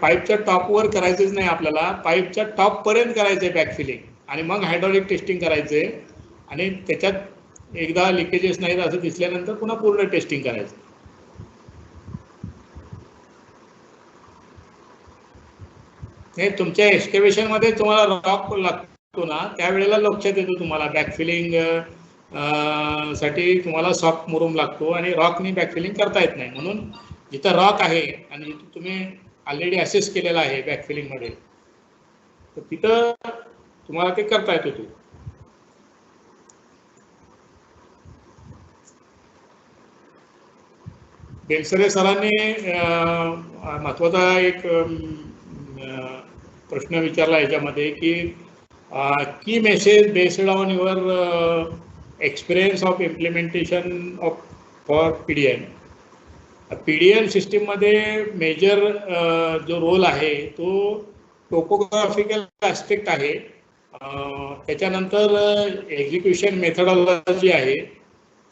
पाईपच्या टॉपवर करायचंच नाही आपल्याला, पाईपच्या टॉपपर्यंत करायचं आहे बॅकफिलिंग आणि मग हायड्रॉलिक टेस्टिंग करायचं आहे आणि त्याच्यात एकदा लिकेजेस नाहीत असं दिसल्यानंतर पुन्हा पूर्ण टेस्टिंग करायचं. नाही, तुमच्या एक्सकेव्हेशनमध्ये तुम्हाला रॉक लागतो ना, त्यावेळेला लक्षात येतो तुम्हाला बॅकफिलिंग साठी तुम्हाला सॉफ्ट मुरुम लागतो आणि रॉकनी बॅकफिलिंग करता येत नाही. म्हणून जिथं रॉक आहे आणि जिथं तुम्ही ऑलरेडी असेस केलेला आहे बॅकफिलिंगमध्ये, तर तिथं तुम्हाला ते करता येत होतं. बेलसरे सरांनी महत्त्वाचा एक प्रश्न विचारला याच्यामध्ये की की message based on your experience of implementation of for PDN. PDN सिस्टीममध्ये मेजर जो रोल आहे तो टोपोग्राफिकल ॲस्पेक्ट आहे, त्याच्यानंतर एक्झिक्युशन मेथडॉलॉजी आहे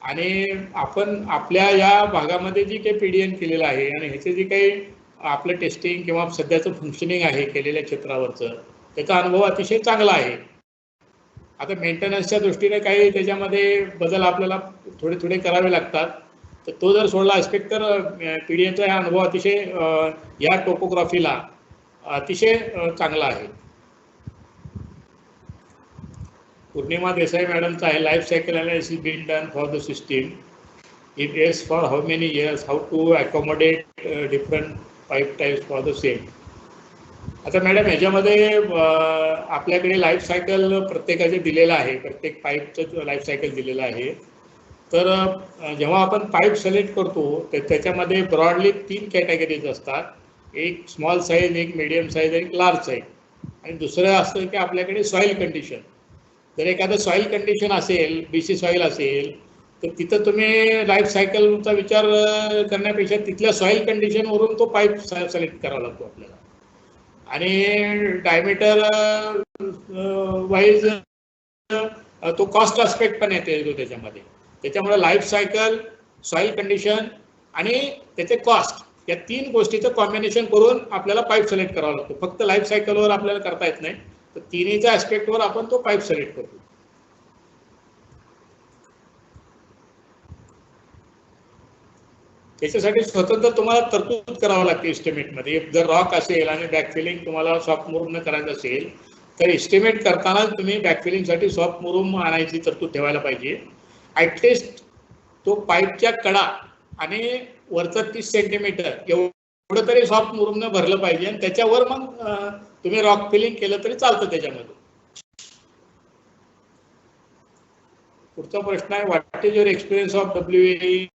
आणि आपण आपल्या या भागामध्ये जी काही PDN केलेलं आहे आणि ह्याचे जे काही आपलं टेस्टिंग किंवा सध्याचं फंक्शनिंग आहे केलेल्या क्षेत्रावरचं, त्याचा अनुभव अतिशय चांगला आहे. आता मेंटेनन्सच्या दृष्टीने काही त्याच्यामध्ये बदल आपल्याला थोडे थोडे करावे लागतात. तर तो जर सोडला आस्पेक्ट तर PDNचा हा अनुभव अतिशय या टोपोग्राफीला अतिशय चांगला आहे. पूर्णिमा देसाई मॅडमचा आहे life cycle analysis been done for the system. It is for how many years, how to accommodate different pipe types for the same. आता मॅडम ह्याच्यामध्ये आपल्याकडे लाईफ सायकल प्रत्येकाचे दिलेलं आहे, प्रत्येक पाईपचं लाईफ सायकल दिलेलं आहे. तर जेव्हा आपण पाईप सिलेक्ट करतो तर त्याच्यामध्ये ब्रॉडली 3 कॅटेगरीज असतात. एक स्मॉल साईज, एक मीडियम साईज, एक लार्ज साईज. आणि दुसरं असतं की आपल्याकडे सॉईल कंडिशन. जर एखादं सॉईल कंडिशन असेल, BC सॉईल असेल, तर तिथं तुम्ही लाईफ सायकलचा विचार करण्यापेक्षा तिथल्या सॉईल कंडिशनवरून तो पाईप सिलेक्ट करावा लागतो आपल्याला. आणि डायमीटर वाईज तो कॉस्ट आस्पेक्ट पण येतो त्याच्यामध्ये. त्याच्यामुळे लाईफ सायकल, सॉईल कंडिशन आणि त्याचे कॉस्ट या 3 गोष्टीचं कॉम्बिनेशन करून आपल्याला पाईप सिलेक्ट करावा लागतो. फक्त लाईफ सायकलवर आपल्याला करता येत नाही. तर तिन्हीच्या ॲस्पेक्टवर आपण तो पाईप सिलेक्ट करतो. त्याच्यासाठी स्वतंत्र तुम्हाला तरतूद करावं लागते एस्टिमेटमध्ये. जर रॉक असेल आणि बॅकफिलिंग तुम्हाला सॉफ्ट मुरूमने करायचं असेल तर एस्टिमेट करताना तुम्ही बॅकफिलिंगसाठी सॉफ्ट मुरूम आणायची तरतूद ठेवायला पाहिजे. ॲटलिस्ट तो पाईपच्या कडा आणि वरचा 30 सेंटीमीटर एवढं तरी सॉफ्ट मुरूमने भरलं पाहिजे. आणि त्याच्यावर मग तुम्ही रॉक फिलिंग केलं तरी चालतं त्याच्यामध्ये. पुढचा प्रश्न आहे, what is your experience of WA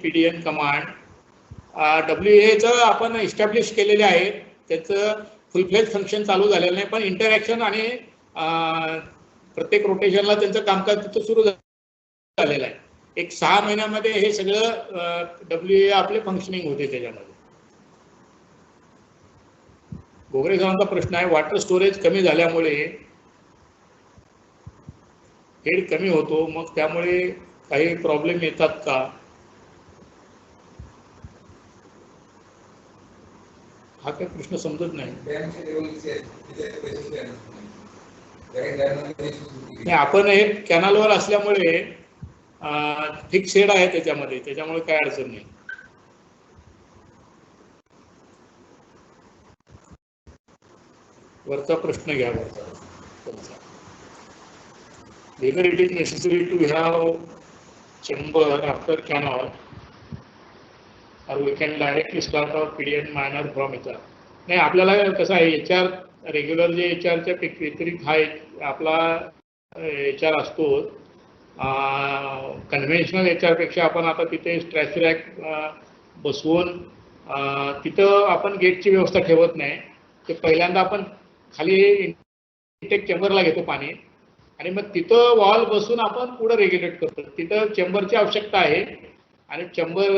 PDN command. WAचं आपण इस्टॅब्लिश केलेले आहे, त्याचं फुलफ्लेज फंक्शन चालू झालेलं नाही, पण इंटरॅक्शन आणि प्रत्येक रोटेशनला त्यांचं कामकाज तिथं सुरू झालेलं आहे. एक 6 महिन्यामध्ये हे सगळं WA आपले फंक्शनिंग होते त्याच्यामध्ये. गोगरे सरांचा प्रश्न आहे, वॉटर स्टोरेज कमी झाल्यामुळे हेड कमी होतो, मग त्यामुळे काही प्रॉब्लेम येतात का? हा काही प्रश्न समजत नाही. आपण हे कॅनलवर असल्यामुळे फिक्स हेड आहे त्याच्यामध्ये, त्याच्यामुळे काय अडचण नाही. वरचा प्रश्न घ्या. Whether it is necessary to have chamber after canal or we can directly start our PDN minor from HR. नाही, आपल्याला कसं आहे, HR रेग्युलर जे HRच्या व्यतिरिक्त हा एक आपला HR असतो. कन्व्हेन्शनल HR पेक्षा आपण आता तिथे स्ट्रेच रॅक बसवून तिथं आपण गेटची व्यवस्था ठेवत नाही. ते पहिल्यांदा आपण खाली इंटेक चेंबरला घेतो पाणी आणि मग तिथं वॉल बसून आपण पुढे रेग्युलेट करतो. तिथं चेंबरची आवश्यकता आहे आणि चेंबर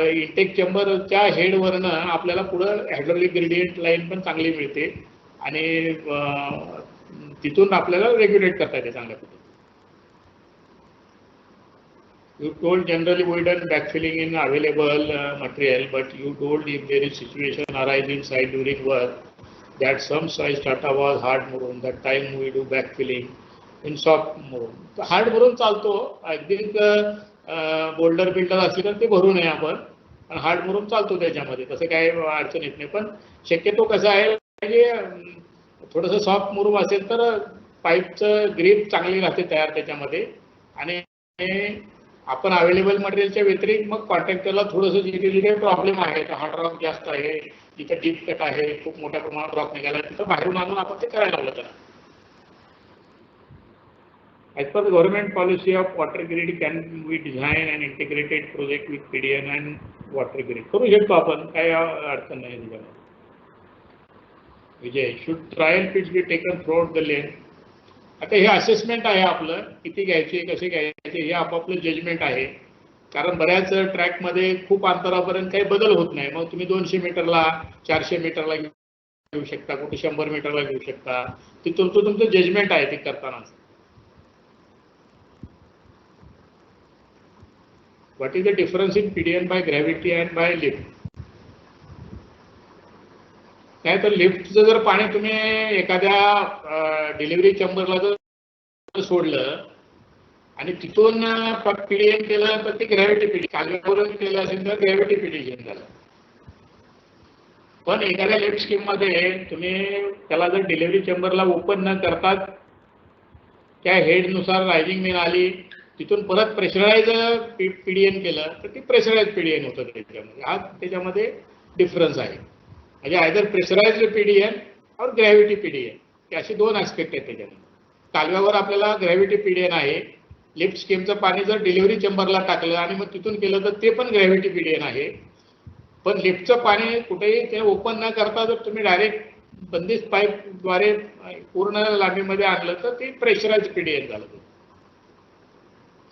इंटेक चेंबरच्या हेडवरनं आपल्याला पुढं हायड्रॉलिक ग्रेडियंट लाईन पण चांगली मिळते आणि तिथून आपल्याला रेग्युलेट करता येते चांगल्या पद्धतीने. You told generally we done backfilling in available material, but you told if there is situation arise inside during work that some size strata was hard murum, that time we do backfilling in soft murum. So hard murum चालतो, अगदी boulder builder असली तर ते भरू नये आपण, पण hard मुरूम चालतो त्याच्यामध्ये, तसं काही अडचण येत नाही. पण शक्यतो कसं आहे की थोडंसं सॉफ्ट मुरूम असेल तर पाईपचं ग्रीप चांगली राहते तयार त्याच्यामध्ये. आणि आपण अवेलेबल मटेरियलच्या व्यतिरिक्त मग कॉन्ट्रॅक्टरला थोडंसं जिथे काही प्रॉब्लेम आहे, तर हार्ड रॉक जास्त आहे, जिथं डीप कट आहे, खूप मोठ्या प्रमाणात रॉक निघाला, तिथं बाहेरून आणून आपण ते करायला लावलं त्याला. As per the government policy of water grid, can we design an integrated project with PDN and water grid? करू शकतो आपण, काही अडचण नाही त्याच्यामध्ये. विजय, should trial pits be taken throughout the length? आता हे असेसमेंट आहे आपलं, किती घ्यायचे कसे घ्यायचे हे आपापलं जजमेंट आहे. कारण बऱ्याच ट्रॅकमध्ये खूप अंतरापर्यंत काही बदल होत नाही. मग तुम्ही 200 मीटरला 400 मीटरला घेऊ शकता, कुठे 100 मीटरला घेऊ शकता. ते तुमचं जजमेंट आहे ते करताना. What is the difference in PDN by gravity and by lift? नाही तर लिफ्टचं जर पाणी तुम्ही एखाद्या डिलिव्हरी चेंबरला जर सोडलं आणि तिथून पीडीएन केलं तर ते ग्रॅव्हिटी पीडी, कालव्यावरून केलं असेल तर ग्रॅव्हिटी पीडीएन झालं. पण एखाद्या लिफ्ट स्कीम मध्ये तुम्ही त्याला जर डिलिव्हरी चेंबरला ओपन न करता त्या हेडनुसार रायझिंग मेन आली, तिथून परत प्रेशराइज पीडीएन केलं तर ती प्रेशराइज पीडीएन होतं त्याच्यामध्ये. हा त्याच्यामध्ये डिफरन्स आहे. म्हणजे आयदर प्रेशराइज्ड पीडीएन और ग्रॅव्हिटी पीडीएन, हे असे दोन ऍस्पेक्ट आहेत त्याच्यामध्ये. कालव्यावर आपल्याला ग्रॅव्हिटी पीडीएन आहे. लिफ्ट स्कीमचं पाणी जर डिलिव्हरी चेंबरला टाकलं आणि मग तिथून केलं तर ते पण ग्रॅव्हिटी पीडीएन आहे. पण लिफ्टचं पाणी कुठेही ते ओपन न करता जर तुम्ही डायरेक्ट बंदिस्त पाईपद्वारे पूर्ण लांबीमध्ये आणलं तर ते प्रेशराइज पीडीएन झालं.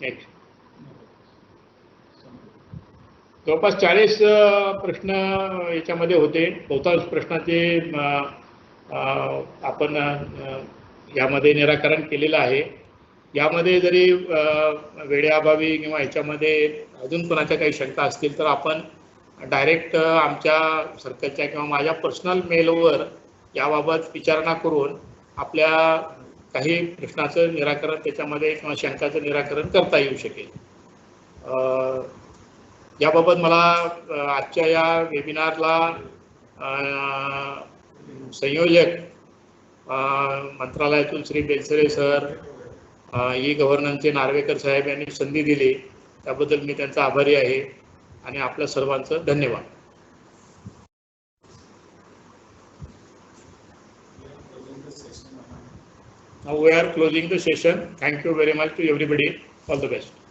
नेक्स्ट जवळपास 40 प्रश्न याच्यामध्ये होते. बहुतांश प्रश्नाचे आपण यामध्ये निराकरण केलेलं आहे. यामध्ये जरी वेळेअभावी किंवा याच्यामध्ये अजून कोणाच्या काही शंका असतील तर आपण डायरेक्ट आमच्या सर्कलच्या किंवा माझ्या पर्सनल मेलवर याबाबत विचारणा करून आपल्या काही प्रश्नाचं निराकरण त्याच्यामध्ये किंवा शंकाचं निराकरण करता येऊ शकेल. याबाबत मला आजच्या या वेबिनारला संयोजक मंत्रालयातून श्री बेलसरे सर, ई गव्हर्नन्सचे नार्वेकर साहेब यांनी संधी दिली, त्याबद्दल मी त्यांचा आभारी आहे आणि आपल्या सर्वांचं धन्यवाद. Now we are closing the session. Thank you very much to everybody. All the best.